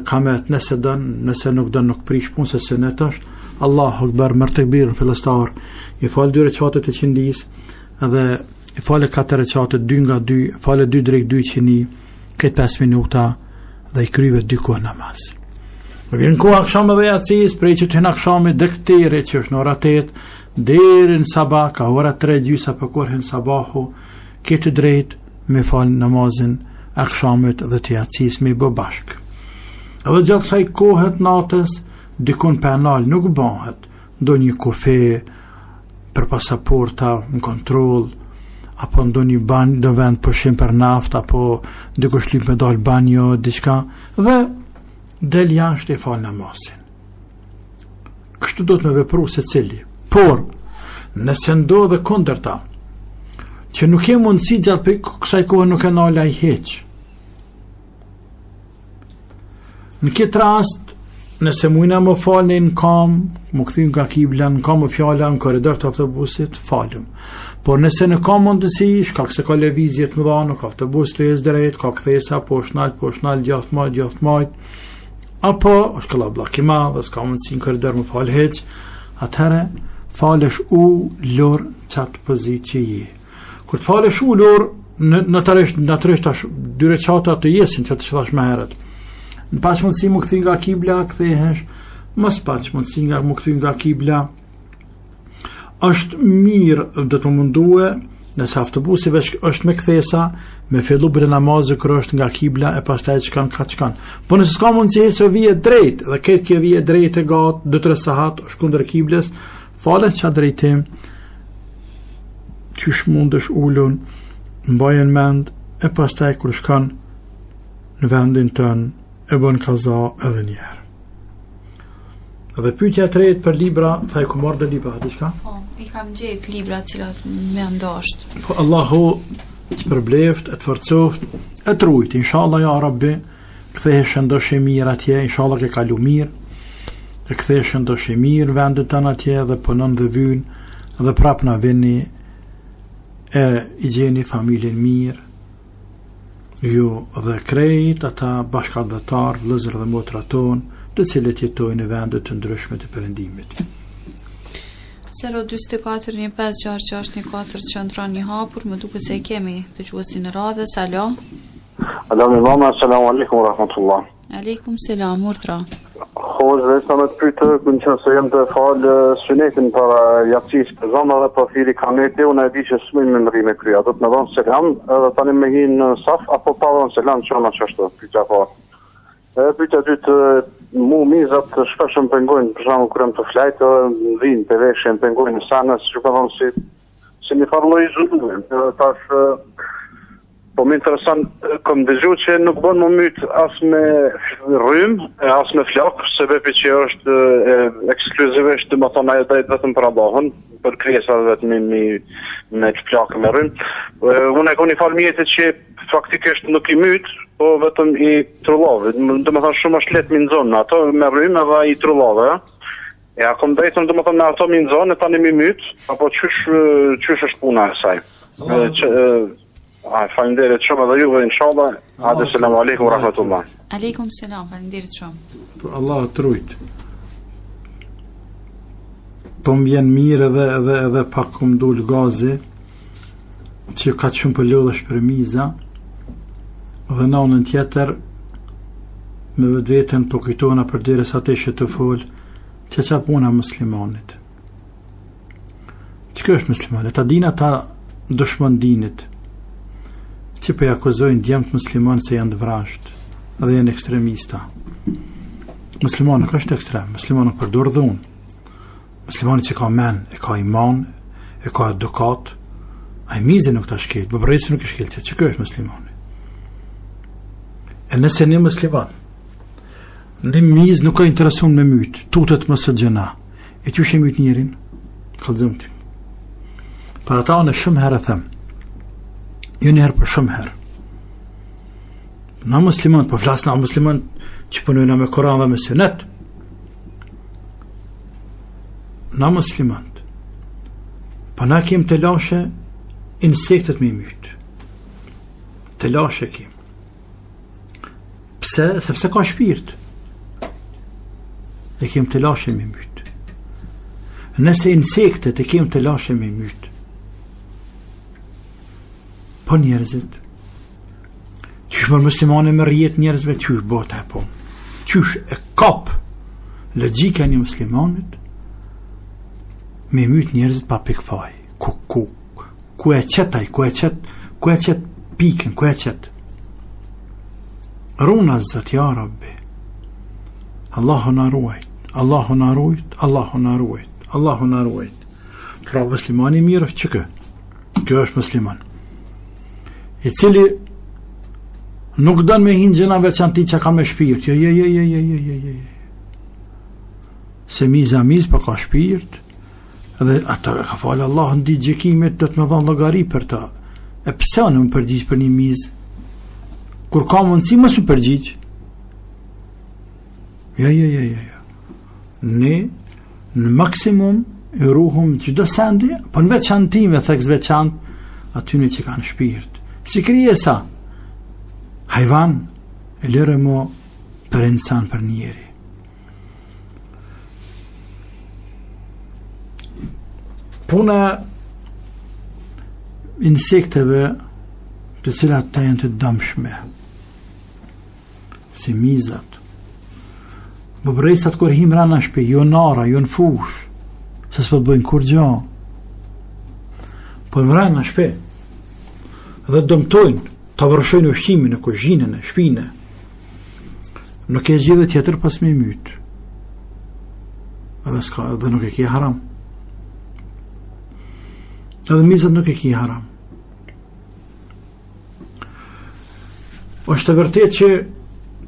kamet nëse dën, nëse nuk dën nuk prish pun, se sënet është, Allahu Akbar, mërë të këbirë në filestar, i falë 2 recate të qindis, edhe i falë 4 recate, 2 nga 2, falë 2 drejk 2 qini, këtë 5 minuta, dhe i kryve 2 kohë namaz. Më vjen kohë aksham edhe jacis, prej që të hinë akshamit dhe këtire, që është në ora 8, deri në sabah, ka ora 3 gjysa për kur hinë sabahu, këtë drejt me falë namazin akshamit dhe të jacis me bë bashk. Edhe gjatë kësaj kohët natës, dikun penal nuk bëhet, do një kufe për pasaporta në kontrol, apo ndo një banj, do vend përshim për naft, apo dikush lyp me dal banjo, diçka, dhe del jashtë e falë namazin. Kështu do të me vepru se cili. Por, nëse ndodhe kundër ta, që nuk e mundësi gjatë për kësaj kohë nuk e nala i heq. Në këtë rast, nëse mujna më falë në kam, më këthy nga kibla, në kam më fjalla në koridor të autobusit, falëm. Por nëse në kam mundësi, shkak se ka levizjet më dha, nuk autobus të jesë drejt, ka këthesa, po shnal, gjath majt, apo është këlla blakima, dhe s'ka mundësi në koridor më falë heq, atëherë, falësh u lor qatë pozit që je. Kur të falësh u lor, natërisht 2 recata të jesin që të që thash me heret. Në paq mundësi më këthy nga kibla, këthehesh, mës paq mundësi nga më këthy nga kibla, është mirë dhe të mundue Nëse autobusi veç është me kthesa, me fillu bërë namazë kër është nga kibla e pastaj çkan ka çkan. Po nëse s'ka mundësi se vije drejt, dhe këtë kjo vije drejt e gat 2-3 sahat është kundër kiblës, falet çka drejtim, qysh mundesh ulun, mbajen mend e pastaj kur shkon në vendin tën e bën kaza edhe një herë. Dhe pyetja e tretë për libra, thaj ku marr dhe libra diçka? Po, I kam gjetë libra të cilat më ndosht. Po Allahu të përbleft, e të forcoft, e të rujt, inshallah ja Rabbi, kthehesh ndoshë mirë atje, inshallah ke kalu mirë, e kthehesh ndoshë mirë vendet tën atje dhe punon dhe vyn, dhe prap na vini e I gjeni familjen mirë, ju dhe krejt ata bashkëdhetar, vëllezër dhe motra tonë, të cilët jetojnë në vende të ndryshme të Perëndimit. 024 15 6614 qëndron një hapur, më duket se kemi dëgjuesin në radhë. Alo. Alo, mama, assalamu alaikum wa rahmatullah. Aleikum selam, urdhra. Hoxh, dhe sa më të pytë, kënë që se jem të falë sunetin para japësis për zona dhe profili kaneti, unë e di që s'mëjnë me mëri me krya, do të me dhonë selam, edhe tani me hinë në saf, apo pa dhonë selam që ona që është pytja parë. Pytja dytë, mu mizat shpeshëm pengojnë, për shumë kërëm të flajtë, vinë të veshën pengojnë në sanës, që për dhonë si një farloj zullume. Tash, po më interesant, kom dëgju që nuk bën më myt as me rrym, as me flak, sebepi që është ekskluzivisht, më thonë ajo drejt vetëm për Allahun, për krijesa vetëm me flak me rrym. Unë e koni fal mjetit që faktikisht nuk I myt, po vetëm I trullovit. Do të thonë shumë është lehtë mi nxon ato me rrym edhe I trullove. Ja, kom drejtën do të thonë ato mi nxon e tani mi myt, apo çysh është puna e saj. Faleminderit shumë edhe juve, inshallah. Assalamu alaikum wa rahmatullah. Aleikum selam, faleminderit shumë. Allah të rujt. Po më vjen mirë edhe pak kum dul gazi, që ka shumë për lodhesh për miza, dhe në anën tjetër, me vetveten po kujtona për dire sa të ishe të fol, që qa puna muslimanit. Që kjo është muslimanit? Ta dina ta dushman dinit, që për akuzojnë djemt musliman se janë dëvrasht dhe janë ekstremista. Musliman nuk është ekstrem, musliman nuk përdur dhun. Muslimani që ka men, e ka iman, e ka edukat, a I mizi nuk ta shkel, bëbrejsi nuk I shkel, që kjo është muslimani. E nëse një musliman, në miz nuk ka interesun me myt, tutet mësë gjëna, e që shë myt njërin, kalëzëm tim. Për ata në shumë herë e them, jo njëherë për shumë herë. Na musliman, po flasë na musliman që punojnë me Koran dhe me Sunet. Na musliman, po na kem të lashe insektet me myt. Të lashe kem. Pse? Sepse ka shpirt. E kem të lashe me myt. Nëse insektet e kem të lashe me myt, po njerëzit, qysh mërë muslimane me rjet njerëzve, qysh bota e po, qysh e kap logjika një muslimanit me myt njerëzit pa pikfaj, ku e qetaj, ku e qet pikën, ku e qet runa zët, ja Rabbi, Allahu na ruajt, Allahu na ruajt, Allahu na ruajt, Allahu na ruajt. Pra muslimani mirë është që kjo është musliman I cili nuk dën me hinë gjëna veçanti që ka me shpirt. Jo. Se miza pa ka shpirt, dhe ata ka falë Allah në ditë gjekimit, do të me dhanë logari për ta. E pëse në më përgjigj për një mizë? Kur ka mundësi më së përgjigj? Jo. Ne, në maksimum, e ruhum që do sendi, për në veçanti me theks veçant, atyne që kanë shpirt. Si krijesa hajvan e lërë mo për insan për njeri. Puna insekteve të cilat të janë të dëmshme, si mizat, bëbrejsat kur him rana shpe, jo nara, jo në fush, se s'po të bëjnë kur gjo. Po në rrënë në shpe, dhe dëmtojnë, të vërshojnë ushqimin në kuzhinën e shpine, nuk e gjithë tjetër pas me mytë, edhe nuk e ki haram, edhe mizat nuk e ki haram. Është të vërtet që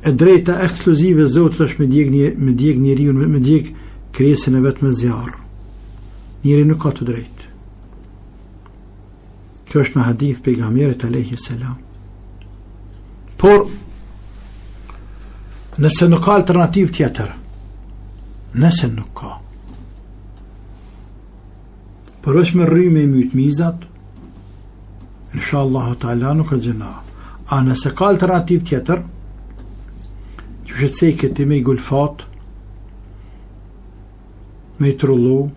e drejta ekskluzive Zotit është me djeg njeriu, me djeg krijesën e vet me zjarr. Njeri nuk ka të drejtë. Kjo është me hadith pejgamberit alayhi salam. Por nëse nuk ka alternativë tjetër, nëse nuk ka, por është me rrymë e myt mizat, inshallah taala nuk ka gjëna. A nëse ka alternativë tjetër, që shëtësej këti me i gulfat, me i trullu,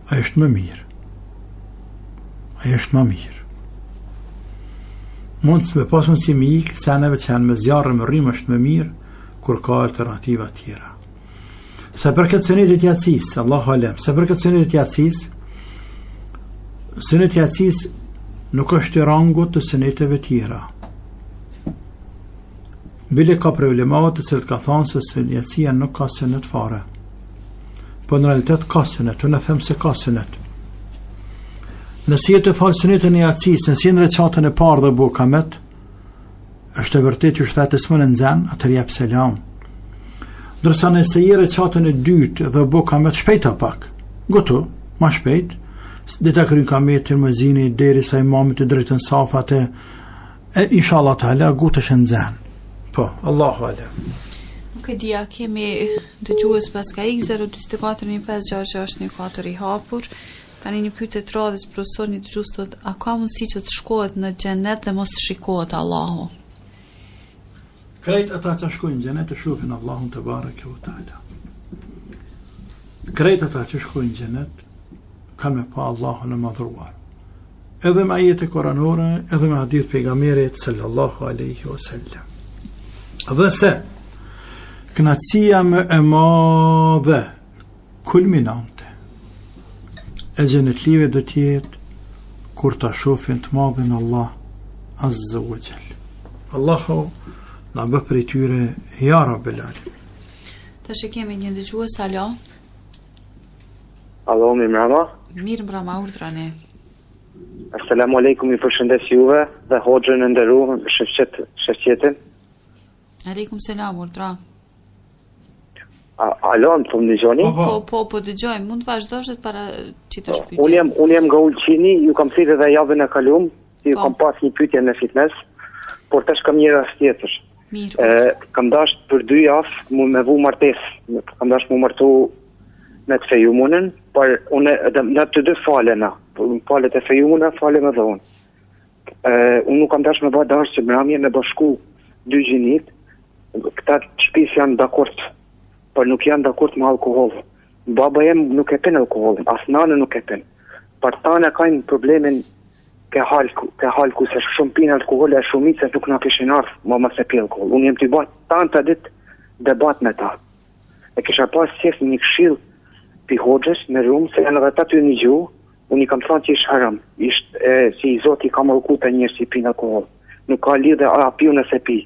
a është më mirë. A është më mirë. Mund të me pasën si me ikë, seneve që janë me zjarë me rrimë është më mirë, kur ka alternativa tjera. Se për këtë sënit e tjatësis, Allahu alem, se për këtë sënit e tjatësis nuk është i rangut të sëniteve tjera. Bile ka problemat të cilët ka thonë se sënjetësia nuk ka sënet fare. Po në realitet ka sënet, unë e them se ka sënet. Nësi e të falë sënitën e atësis, nësi e në reqatën e parë dhe bu kamet, është e vërtet që shtetës më në nëzën, atër jep selam. Dërsa nëse i reqatën e dytë dhe bu kamet, shpejta pak, gotu, ma shpejt, dhe të krynë kametin më zini, deri sa imamit e drejtën safat e inshallah ta'ala, gutë është në nëzën. Po, Allahu alem. Nuk e dia, kemi dëgjues pas ka ik 024 15 64 I hapur. Tani një pyetje të radhës profesor një dëgjues thotë, a ka mundësi që të shkohet në xhenet dhe mos shikohet Allahu? Krejt ata që shkojnë në xhenet të shohin Allahun te bareke ve taala. Krejt ata që shkojnë në xhenet kanë me pa Allahun e madhruar. Edhe me ajete koranore, edhe me hadith pejgamberit sallallahu alaihi wasallam. Dhe se kënaqësia më e madhe kulminante e xhenetlive do të jetë kur ta shohin të madhin Allah azza wa jall. Allahu na bë prej tyre ya rabbel alamin. Tash kemi një dëgjues, alo. Alo, mirëmbrëma. Mirëmbrëma, urdhrani. Asalamu alaikum, I përshëndes juve dhe hoxhën e nderuar, shëqetin. Aleikum selam, urdhra. Alo, më thëmë dëgjoni? Po dëgjojmë, mund të vazhdosh dhe para që të shpytje. Unë jam nga Ulqini, ju kam thirrë edhe javën e kaluar, ju kam pas një pyetje në fitnes, por tash kam një rast tjetër. Mirë. Kam dash për 2 javë me vu martesë, kam dash mu martu me të fejumunën, por unë në të 2 falena, falet e fejumunën, falet me dhe unë. Unë nuk kam dash me ba dash që mramje me bashku 2 gjinit, këta shpis janë dakord, por nuk janë dakord me alkohol. Baba jem nuk e pen alkoholin, as nane nuk e pen. Por tane kajnë problemin ke halku, se shumë pinë alkohol e shumit se nuk na kishin ardhë, ma se pi alkohol. Unë jem të bat tanë të dit debat me ta. E kisha pas qef një këshill pi hoxhës me rumë, se janë edhe ta ty një gjuhë, unë I kam thonë që ishtë haram. Si I Zoti ka mallku të njërë si pinë alkohol. Nuk ka lidhe a piu nëse pi.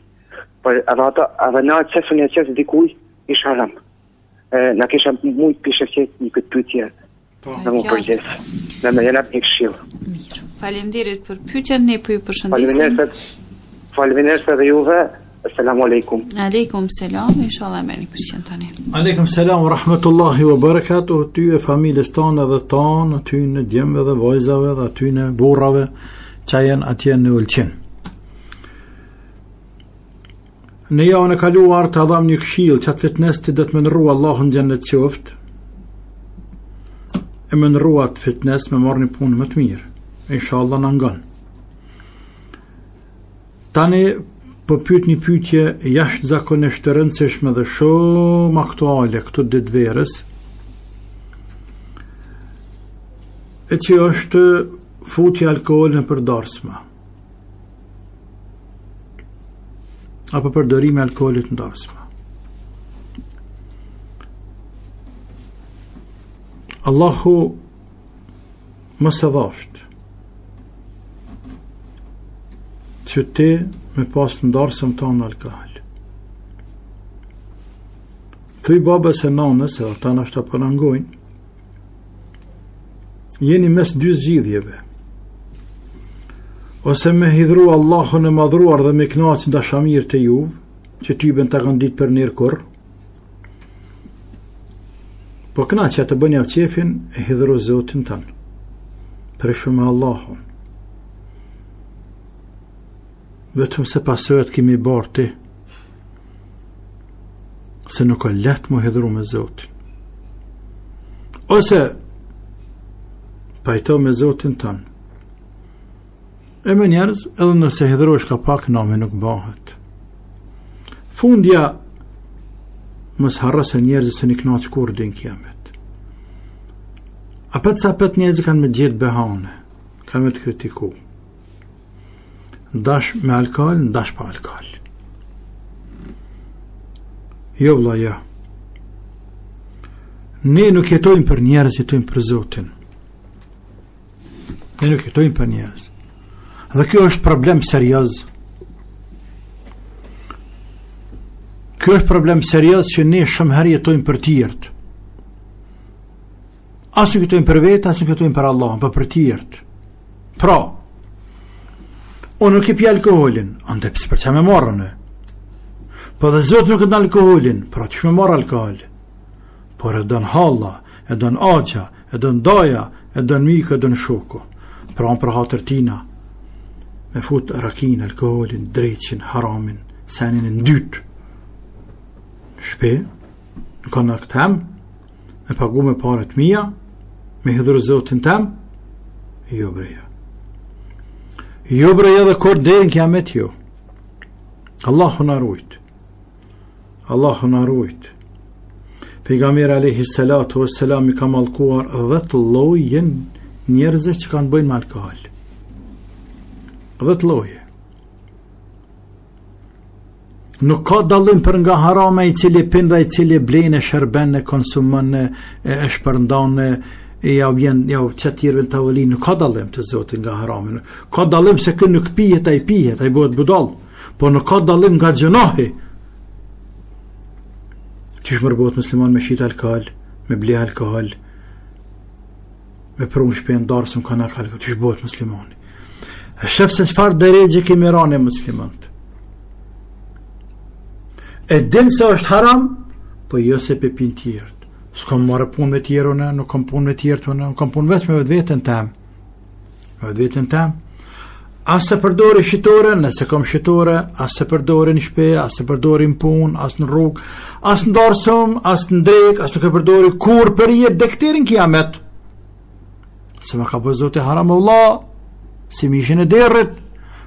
Por edhe na qesën e qesë dikuj, ishtë haram. Na kisha mujtë pishe qetë një këtë pytje në më përgjesë. Në me jenap një këshillë. Mirë. Faleminderit për pyetjen, ne po ju përshëndesim. Faleminderit edhe juve. Assalamu alaikum. Aleikum selam, inshallah merrni pyetjen tani. Aleikum selam wa rahmatullahi wa barakatuh. Ty e familjes tonë dhe tonë, aty në djemve dhe vajzave dhe aty në burrave që janë atje në Ulqin. Në javën e kaluar të dham një këshill që atë fitnes të dhe të mënërrua Allahun xhennet qoftë, e mënërrua atë fitnes me marrë një punë më të mirë. Inshallah në ngan. Tani po pyet një pyetje jashtëzakonisht të rëndësishme dhe shumë aktuale këtu ditë verës, e që është futja alkoolin për darsma, apo përdorimi I alkoolit në darsma. Allahu mos e dhasht që ti me pas të ndarësëm tonë alkohol. Thuj babës e nanës, edhe ta nashta përëngojnë, jeni mes dy zgjidhjeve, ose me hidhru Allahun e madhruar dhe me knaqin dashamir të juve, që ty ben të kanë ditë për njërë kur, po knaqja të bënja qefin e hidhru Zotin tanë, për shumë Allahun. Vetëm se pasojët kimi barti, se nuk ka letë mu hidhru me Zotin. Ose pajto me Zotin tanë. E me njerëz, edhe nëse hidhru është ka pak, nami nuk bëhet. Fundja mës harra se njerëzë se një knaqë kur din kiamet. Apet sa apet njerëzë kanë me gjithë behane, kanë me të kritiku. Ndash me alkohol, ndash pa alkohol. Jo vlla, ja. Ne nuk jetojmë për njerëz, jetojmë për Zotin. Ne nuk jetojmë për njerëz. Dhe kjo është problem serioz. Kjo është problem serioz që ne shumë herë jetojmë për tjertë. As nuk jetojmë për vetë, as nuk jetojmë për Allah, për tjertë. Pra, unë nuk e pi alkoholin, ande pësë për që me marrën e. Po dhe Zotë nuk e dënë alkoholin, pra që me marrë alkohol. Por e dënë halla, e dënë agja, e dënë daja, e dënë mikë, e dënë shoko. Pra unë për hatër tina, me fut rakin, alkoholin, dreqin, haramin, senin në dytë. Shpe, në kanë këtë hem, me pagu me paret mija, me hidhru Zotin tem, jo breja. Jo breja dhe kur derin kiamet jo. Allahu na rujt. Allahu na rujt. Pejgamberi alayhi salatu wassalam i ka mallkuar 10 lloje njerëzve që kanë bëjnë me alkohol. 10 lloje. Nuk ka dallim për nga harama i cili pin dhe i cili blen e shërben e konsumon e shpërndan e ja që tjerëve në tavolin. Nuk ka dallim të Zotin nga haramin. Ka dallim se kë nuk pijet, ai bëhet budall. Po nuk ka dallim nga gjunahi. Qysh më bëhet musliman me shit alkohol, me ble alkohol, me prum shpen darsëm kanë alkohol, qysh bëhet muslimani. E shef se çfarë drejtë kemi rënë muslimanët. E din se është haram, po jo se pe pin tjertë. S'kam marrë punë me tjerone, nuk kam punë me tjertone, nuk kam punë vetëm me vetën tem. Me vetën tem. As se përdori shitore, nëse kam shitore, as se përdori në shpe, as se përdori në punë, as në rrugë, as në darsëm, as në drejk, as nuk e përdori kur për jetë dekterin kiamet. Se me ka për Zotë haram Allah, si mishin e derrit,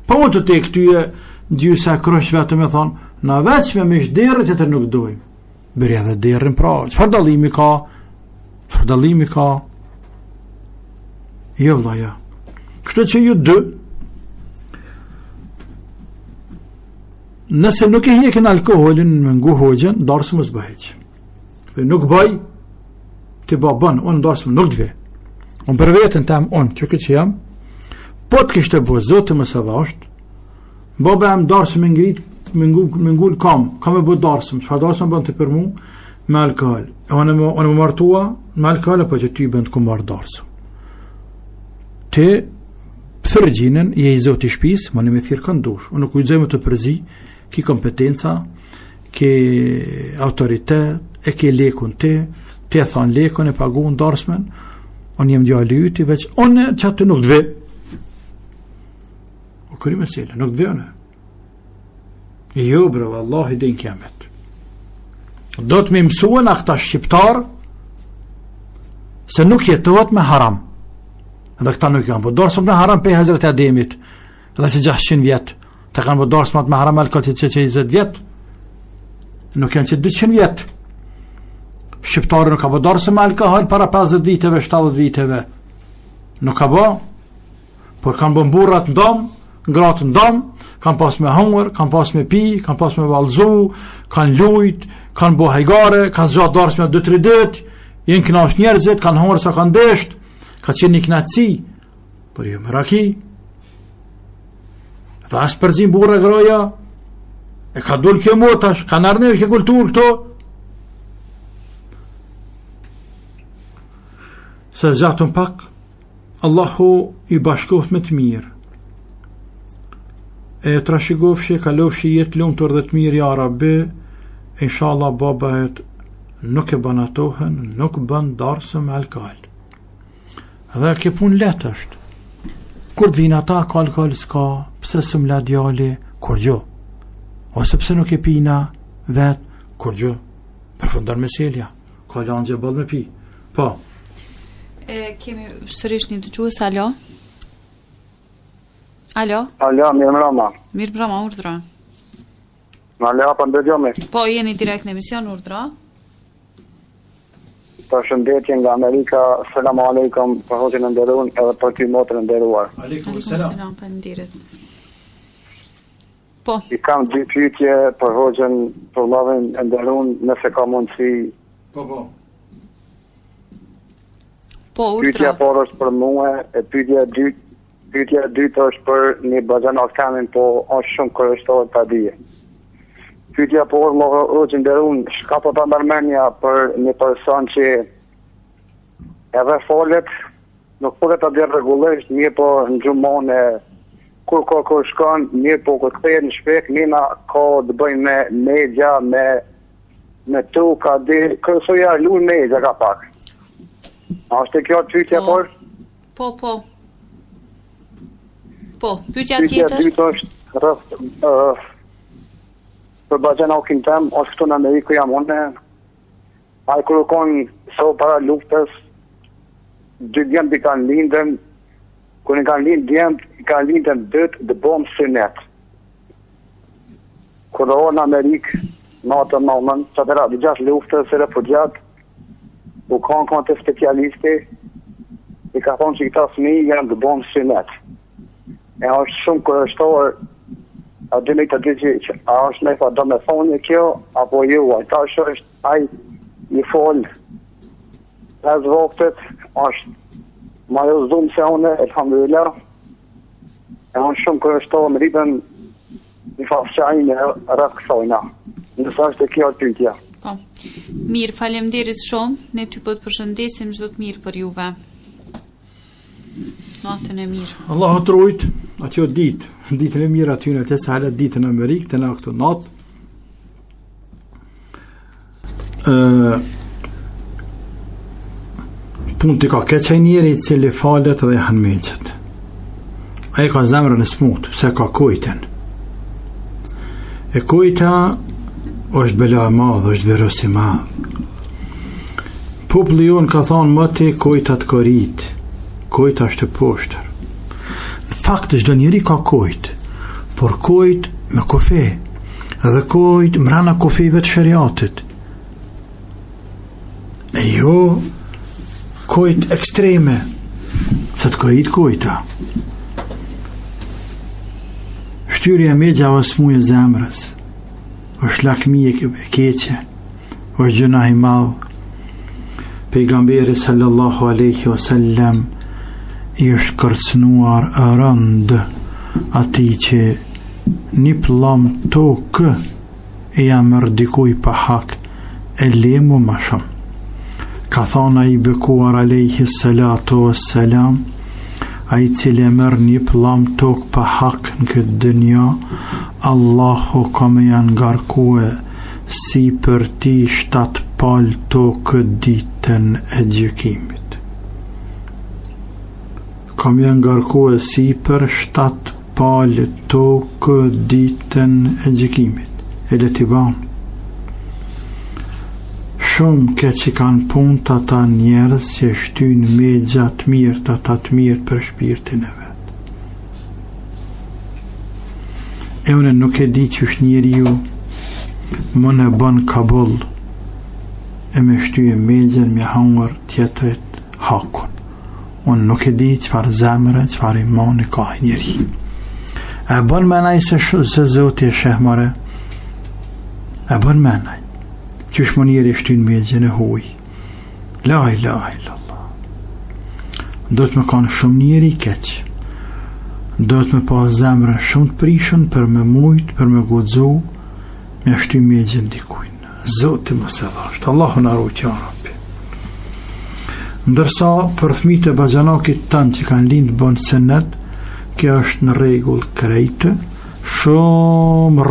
po më të te këtyje gjysa krosh vetëm e thonë, na veç me mish derrit e të nuk dojmë. Bërja dhe derrin pra, çfarë dallimi ka? Çfarë dallimi ka? Jo vlla ja. Kështu që ju dy, nëse nuk e hjekën alkoholin me ngu hoxhën, darsëm mos bëheq. Dhe nuk bëj, ti babën, unë darsëm nuk dve. Unë për vetën tam, unë që këtë që jam, po të kishte bo Zotë më së dhasht, baba jam darsëm e ngrit, me ngull kam e bë darsëm, çfarë darsëm bën të për mu, me alkohol. Unë më martua, me alkohol, apo që ty bën të ku marrë darsëm. Ti, thërgjinën, je i Zotë i shpis, më në me thirë kanë dush. Unë nuk ujdzoj më të përzi, ki kompetenca, ki autoritet, e ki lekun ti e than lekun, e pagun darsmen, unë jem djali yti, veç, unë që atë nuk dve. O këri mesele, nuk dve unë. Jo bre, vallahi din kiamet. Do të më mësuen a këta shqiptar se nuk jetohet me haram. Edhe këta nuk kanë, po dorsëm me haram pe Hazret Ademit, edhe që 600 vjet, të kanë po dorsëm me haram alkohol që 20 vjet, nuk janë që 200 vjet. Shqiptarë nuk ka po dorsëm me alkohol para 50 viteve, 70 viteve. Nuk ka po, por kanë bo burrat ndom, gratë ndom, kanë pas me hungër, kanë pas me pi, kanë pas me valzu, kanë lujt, kanë bo hajgare, kanë zgjatë darsme 2-3 dit, jenë kënash njerëzit, kanë hungër sa kanë desht, ka qenë një knatësi, për jo më raki, dhe asë përzim burra groja, e ka dul kjo motash, ka nërneve kjo kulturë këto, se zgjatën pak, Allahu i bashkoft me të mirë, e trashëgofshi, kalofshi jetë lumtur dhe të mirë, ja Rabbi, inshallah babahet nuk e banatohen, nuk bën darsëm alkal. Dhe ke pun letë është. Kur të vinë ata, ka alkal s'ka, pse së mla djali, kur gjo. Ose pse nuk e pina vetë, kur gjo. Përfundar me selja, ka lanë gjebal me pi. Po. Kemi sërish një dëgjues, alo? Alo? Alo, mirë mbrëma. Mirë mbrëma, urdhra. Alo, pa ndëgjomi. Po, jeni direkt në emision, urdhra. Përshëndetje nga Amerika, selamu alaikum, për hoqën e nderuar edhe për ty motër e nderuar. Aleikum selam, faleminderit. Po. I kam dy pyetje për hoqën, për vllavin e nderuar, nëse ka mundësi. Po. Po, pyetja parë është për mua, e pyetja e dytë është për një bazanak tamin, po është shumë kërështor ta dije. Pyetja por më hoqën nderuar, shka po ta ndërmendja për një person që edhe folet, nuk po ta dhe rregullisht, mirë po në gjumon e kur shkon, mirë po kur kthehet në shpek, mina ka të bëjnë me media, me tu ka dhe kërësoja lunë media ka pak. A është e kjo pyetja por? Po, pyetja tjetër? Pyetja dytë është rreth për baxhanakin tem, është këtu në Amerikë jam unë. Ai kur konë so para luftës, dy djemt i kanë lindën, kur i kanë lind djemt, i kanë lindën dëtë bombë synet. Kur në Amerikë, natën nëmën, që të radi gjatë luftës e refugjat, u kanë të specialisti, i ka thonë që këta fëmi janë dë bombë synet. E është shumë kërështor, a dy me të dy që a është me fa do me thonë kjo, apo ju, a ta është aj i folë 5 voktet, është ma jo zdumë se une, elhamdulillah, e është shumë kërështohë më rritën një fasqajnë e rrët kësojna. Nësë është e kjo pyetja. Po, mirë, faleminderit shumë, ne ty po të përshëndesim çdo të mirë për juve. Natën e mirë. Allah të rujt, atjo ditën e mirë aty në të salet ditën e Amerikë, të në këto natë. Punë të ka keqaj njeri cili falet dhe hanmeqet. A e ka zemrën e smutë, se ka kujten. E kujta është bela e madhë, është virus i madhë. Populli jonë ka thonë mëti kujtat korit, kujta është e poshtër. Në fakt çdo njeri ka kujt, por kujt me kufe, edhe kujt mrana kufeve të shariatit. E jo kujt ekstreme, se të korit kujta. Shtyrja me gjava smuje zemrës, është lakmi e keqe, është gjëna i madhë. Pejgamberi sallallahu aleyhi wasallam i është kërcënuar rënd ati që një plam tokë e jam mërdikuj pa hak e lemu ma shumë. Ka thona i bekuar aleyhi salatu wassalam, a i cili mërë një plam tokë pa hak në këtë dënja, Allahu ka me janë ngarkue si për ti 7 palë tokë ditën e gjykimit. Ka me janë ngarkue si për 7 palë tokë ditën e gjykimit. E le t'i banë. Shumë ke që kanë punë të ata njerës që shtynë me gjatë mirë të ata të mirë për shpirtin e vetë. E unë nuk e di që është njeri ju më në bën kabull e me shtyje me gjen me hangër tjetërit hakun. Unë nuk e di qëfar zemre, qëfar imani ka njeri. E bën menaj se zoti e shehmare, e bën menaj që është më njeri shtynë me gjen e huj. La ilaha illallah. do të më kanë shumë njeri keq, do të më pa zemrën shumë të prishën për me mujt, për me guxu, me ashtu me gjendikujnë. Zoti më se dhashtë, Allahu na ruaj ya Rabbi. Ndërsa për fëmijët e baxhanakit tanë që kanë lindë bën senet, kjo është në rregull krejtë, shumë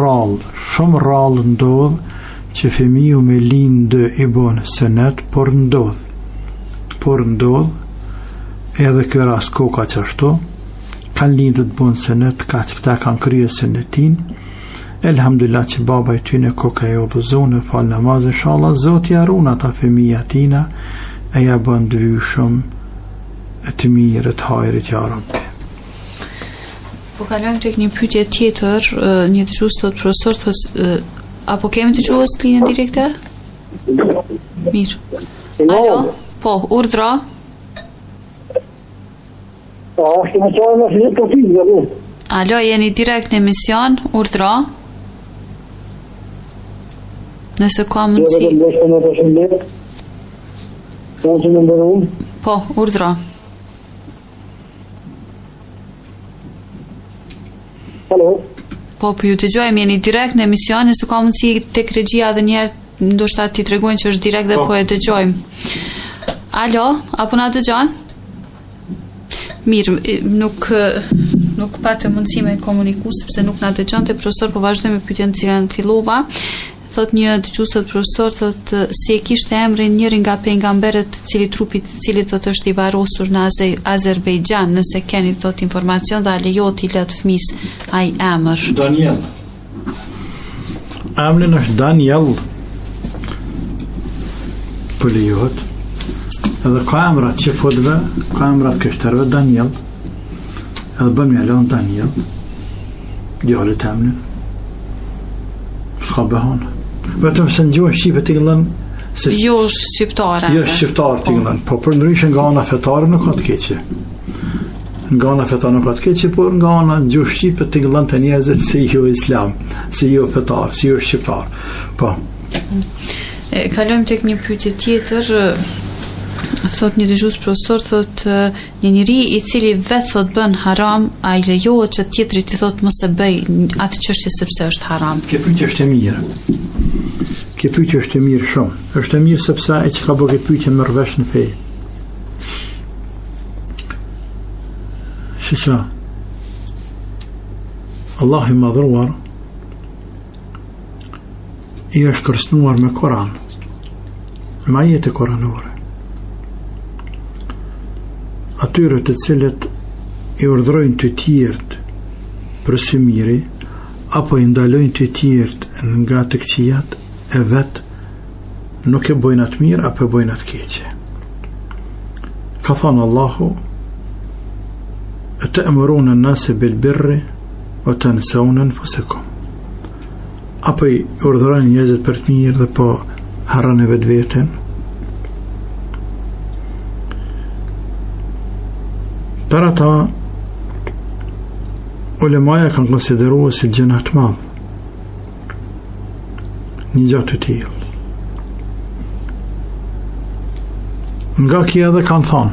rrallë ndodh që fëmiu me lindë i bën senet, por ndodh edhe kjo rast koka që ashtu kanë lindu të bën senet, ka që këta kanë krye senetin, elhamdulillah që baba i tyne koka e udhëzone, falë namaz, inshallah Zoti arun ata fëmija tina e ja bën dvyshëm e të mirë të hajrit ya Rabbi. Po kalojmë tek një pyetje tjetër, një dëgjues thot profesor thot apo kemi dëgjues në linjën direkte? Mirë. Alo? Po, urdhra. Alo, jeni direkt në emision, urdhra. Nëse ka mundësi. Po, urdhra. Alo. Po, ju dëgjojmë, jeni direkt në emision, nëse ka mundësi tek regjia dhe njerë ndoshta ti tregojnë që është direkt dhe po e dëgjojmë. Alo, apo na dëgjon? Mirë, nuk patë mundësi me komuniku sepse nuk na dëgjonte profesor, po vazhdojmë me pyetjen që fillova. Thot një dëgjues profesor, thot si e kishte emrin njëri nga pejgamberët të cili trupi i cili thot është i varrosur në Azerbejxhan, nëse keni thot informacion dhe a lejohet i lët fëmis ai emër? Daniel. Emri është Daniel. Po lejohet. Edhe ka emrat që fotve, ka emrat kështerve Daniel, edhe bëm një alon Daniel, djallit emnin, s'ka behane. Vetëm se në gjuhën Shqipe t'i gëllën... Jo shqiptare. Jo shqiptare t'i gëllën, po për ndryshë nga ana fetare nuk ka të keqe. Nga ana fetare nuk ka të keqe, por nga ana në gjuhë Shqipe t'i gëllën të njerëzit si jo islam, si jo fetar, si jo shqiptar. Po. Kalojmë tek një pyetje tjetër. Thot një dëgjues profesor, thot një njeri i cili vetë thot bën haram, a i lejohet që tjetri ti thot mos e bëj atë çështje sepse është haram? Kjo pyetje është e mirë. Kjo pyetje është e mirë shumë. Është e mirë sepse ai që ka bërë këtë pyetje merr vesh në fe. Shisha. Allah i madhruar i është kërcënuar me Koran, me ajete koranore. Atyre të cilët i urdhrojnë të tjerët për së miri, apo i ndalojnë të tjerët nga të këqijat, e vetë nuk e bojnë atë mirë, apo e bojnë atë keqe. Ka thënë Allahu, të emërun në nëse bil birri, o të nësaun anfusakum. Apo i urdhrojnë njerëzit për të mirë dhe po harran e vetë vetën. Për ata, ulemaja kanë konsideruar si gjëna të madh, një gjatë të tillë. Nga kia edhe kanë thonë,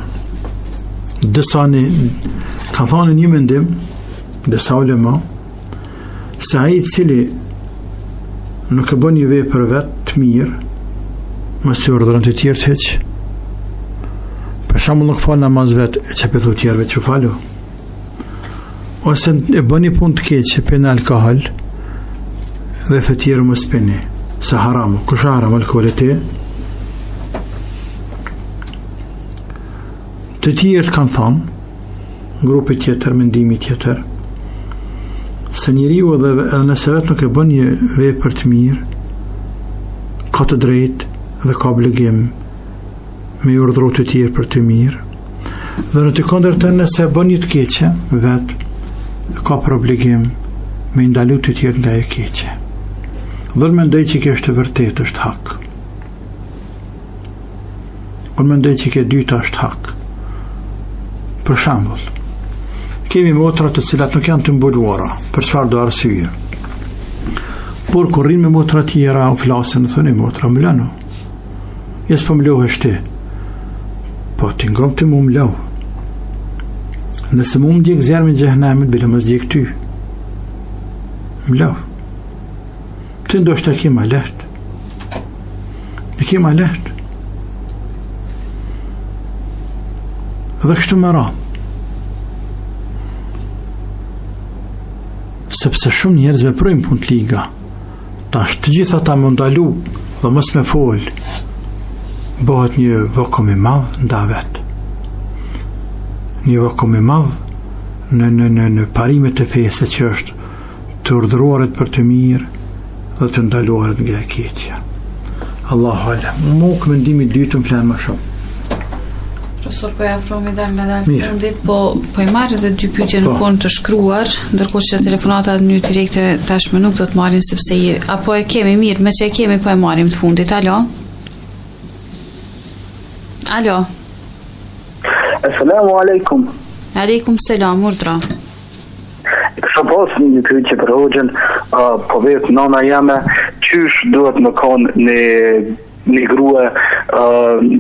kanë thonë një mendim, disa ulema, se ai i cili nuk e bën një vepër vetë të mirë, mos i urdhëron të tjerë të heq. Për shembull nuk fal namaz vetë, e çe pëthu tjerëve që falu. Ose e bën një punë të keqe, pin alkohol, dhe të tjerë mos pini, se haram. Kush haram alkoholi ti? Të tjerë kanë thonë, grupi tjetër, mendimi tjetër, se njeriu edhe nëse vetë nuk e bën një vepër të mirë, ka të drejtë dhe ka obligim me i urdhëru të tjerë për të mirë, dhe në të kundërtën nëse bën një të keqe vetë, ka për obligim me i ndalu të tjerë nga e keqe. Dhe në mendoj që kjo është e vërtet, është hak. Unë mendoj që kjo dyta është hak. Për shembull, kemi motra të cilat nuk janë të mbuluara, për çfarë do arsye. Por kur rrin me motra tjera, u flasin, thonë motra më lano. Jes po më lohesh ti. Po ti ngom ti më mlau. Nëse mu më djek zjarë me gjehnemit, bile më zdjek ty. Më lau. Ti ndoshta ke ma lehtë. E ke ma lehtë. Dhe kështu më ra. Sepse shumë njerëz veprojnë punë të liga. Tash të gjitha ta më ndalu dhe mos me fol, bëhet një vëkom i madh nda vetë. Një vëkom i madh në parimet e fesë që është të urdhëruaret për të mirë dhe të ndaluaret nga e keqja. Allahu alem. Mu këmendimi dytë më flenë më shumë. Profesor, po e afrohemi nga fundit, po i marrë edhe dy pyetje në formë të shkruar, ndërkohë që telefonatat në direkte tashmë nuk do të marrin sepse apo e kemi mirë, me që e kemi po e marrim të fundit. Alo? Alo? Assalamu alaikum. Aleikum selam, urdhra. Kësha pas një pyetje për hoxhën, po vetë nana jame, qysh duhet më konë një grua,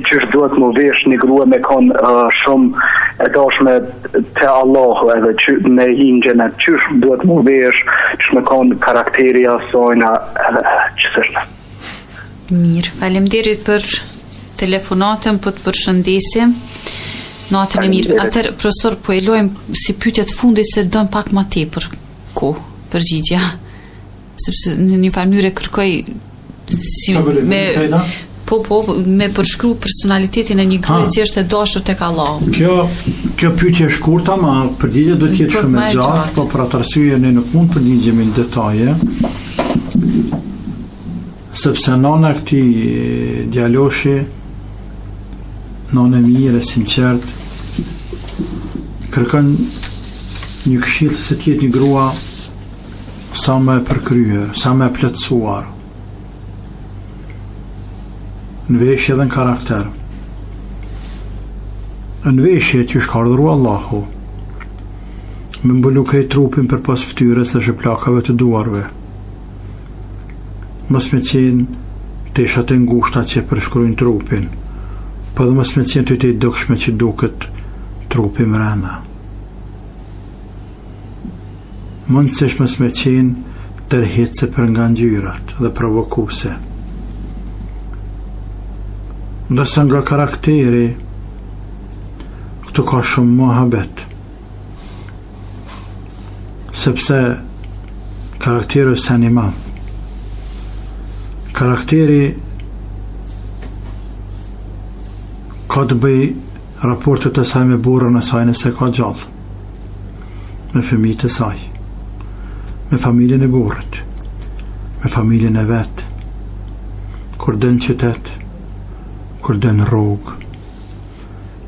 qysh duhet më vesh një grua me konë shumë e dashme te Allahu edhe me hingjene, qysh duhet më vesh, qysh me konë karakteri asojna edhe qësërna. Mirë, faleminderit për telefonatën, po të përshëndesim. Natën e mirë. Atër, profesor, po e lojmë si pyetje të fundit se dëm pak ma tepër kohë përgjigja. Sepse në një farë mënyrë kërkoj me përshkru personalitetin e një gruaje që është e dashur tek Allahu. Kjo pyetje është shkurta, ma përgjigja do të jetë shumë e gjatë, po për atë arsye ne nuk mund përgjigjemi në detaje. Sepse nana këtij djaloshi, nana e mirë, e sinqert, kërkon një këshill se të jetë një grua sa më e përkryer, sa më e plotësuar në veshje dhe në karakter. Në veshje që është ka urdhëruar Allahu me mbulu krejt trupin për pas fytyrës dhe zheplakave të duarve, mos me qenë teshat e ngushta që përshkrujnë trupin, po dhe mos me qenë të i dukshme që duket trupi mrena. Mund sesh mos me qenë tërhiqëse për nga ngjyrat dhe provokuse. Ndërsa nga karakteri këtu ka shumë mohabet, sepse karakteri është sen i madh. Karakteri ka të bëj raportet e saj me burrën e saj nëse ka gjallë, me fëmijët e saj, me familjen e burrit, me familjen e vet, kur den qytet, kur den rrugë,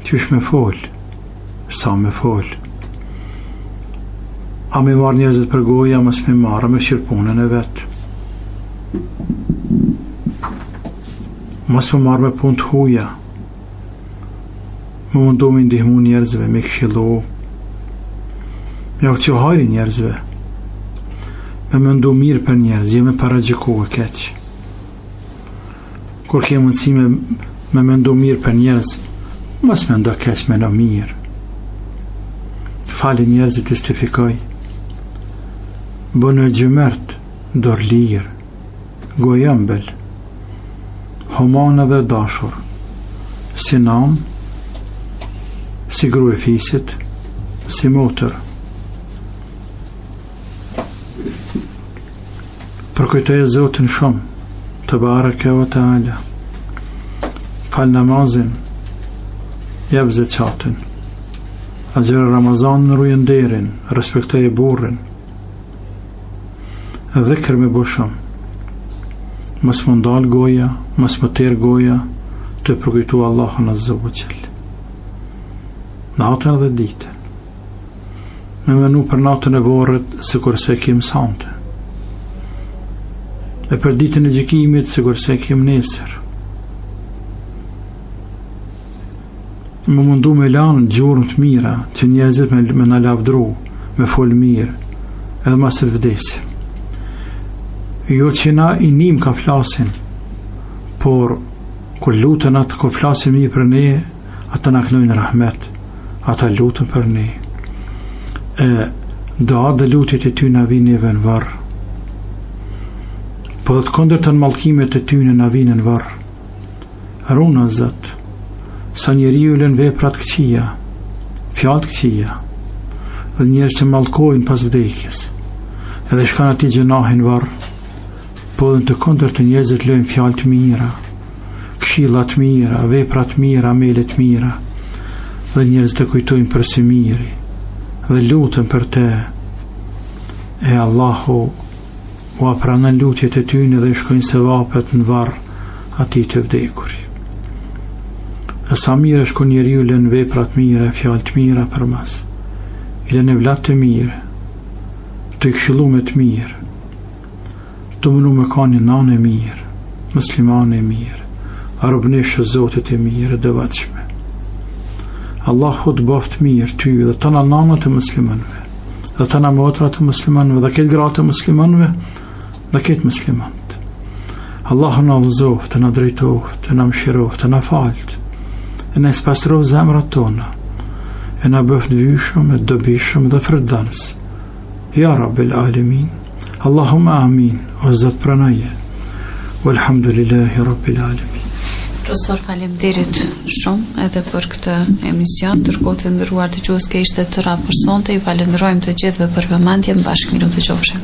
qysh me fol, sa me fol. A me marr njerëzit për gojë, a mos me marr, me shirpunën e vet. Mos me marr me punë të huaja. Më mundu me ndihmu njerëzve, me këshillu, me që hajri njerëzve, me mëndu mirë për njerëz, me paragjëku e keq. Kur ke mundësi me mëndu mirë për njerëz, mos me ndo keq me në mirë. Fali njerëzit istifikoj, bënë gjymërt, dorë lirë, gojë ëmbël, humane dhe dashur, si nam, si gru e fisit, si motër. Përkujtoj e Zotin shumë, të bareke o të ala, fal namazin, jep zeqatin, agjërë Ramazan në rujën derin, respektoj e burrin, dhikr me bo shumë, mos më ndal goja, mos më ter goja, të përkujtu Allahun azza wa jall. Natën dhe ditën, me menu për natën e vorët se kurse kim sante, e për ditën e gjykimit se kurse kim nesër. Më mundu me lanë gjurëm të mira, që njerëzit me në lavdru, me fol mirë, edhe maset vdesim. Jo që na i nim ka flasin, por kur lutën atë ko flasin mi për ne, ata na knojnë rahmet, ata lutën për ne, doa dhe lutjet e ty në vinë neve në varë, po dhe të kondër të në malkimet e ty në vinë në varë. Runa, Zot, sa njeri u lën veprat këqija, fjalët këqija, dhe njerëz që mallkojnë pas vdekjes, edhe shkan ati gjenahin varë, po dhe në të kondër të njerëzit lën fjalë të mira, këshilla të mira, vepra të mira, amele të mira, dhe njerëz të kujtojnë për së miri, dhe lutën për te, e Allahu u pranon lutjet e tyne dhe shkojnë sevapet në varë ati të vdekuri. E sa mire shko njeriu lën veprat mire, fjalë të mira për mas, i lën e vlat të mire, të i këshillu me të mirë, të mënu me ka një nanë e mirë, muslimane e mirë, arobneshë zotit e mirë, dhe vatshme. Allahu të boft mirë ty dhe të në nanët e muslimanve, dhe të në motrat e muslimanve, dhe këtë gratë e muslimanve, dhe këtë muslimant. Allahu në dhëzoft, të në drejtoft, të në mshiroft, të në falt, e në spasrov zemrat tona, e në bëft vyshëm, e dobishëm dhe frëdans. Ja Rabbil Alemin, Allahumma amin, o Zot pranaje, walhamdulillahi Rabbil Alemin. Profesor, faleminderit shumë edhe për këtë emision. Ndërkohë të nderuar dëgjues, ke ishte tëra personte, ju falenderojmë të gjithëve për vëmendjen. Bashkë miru të qofshim.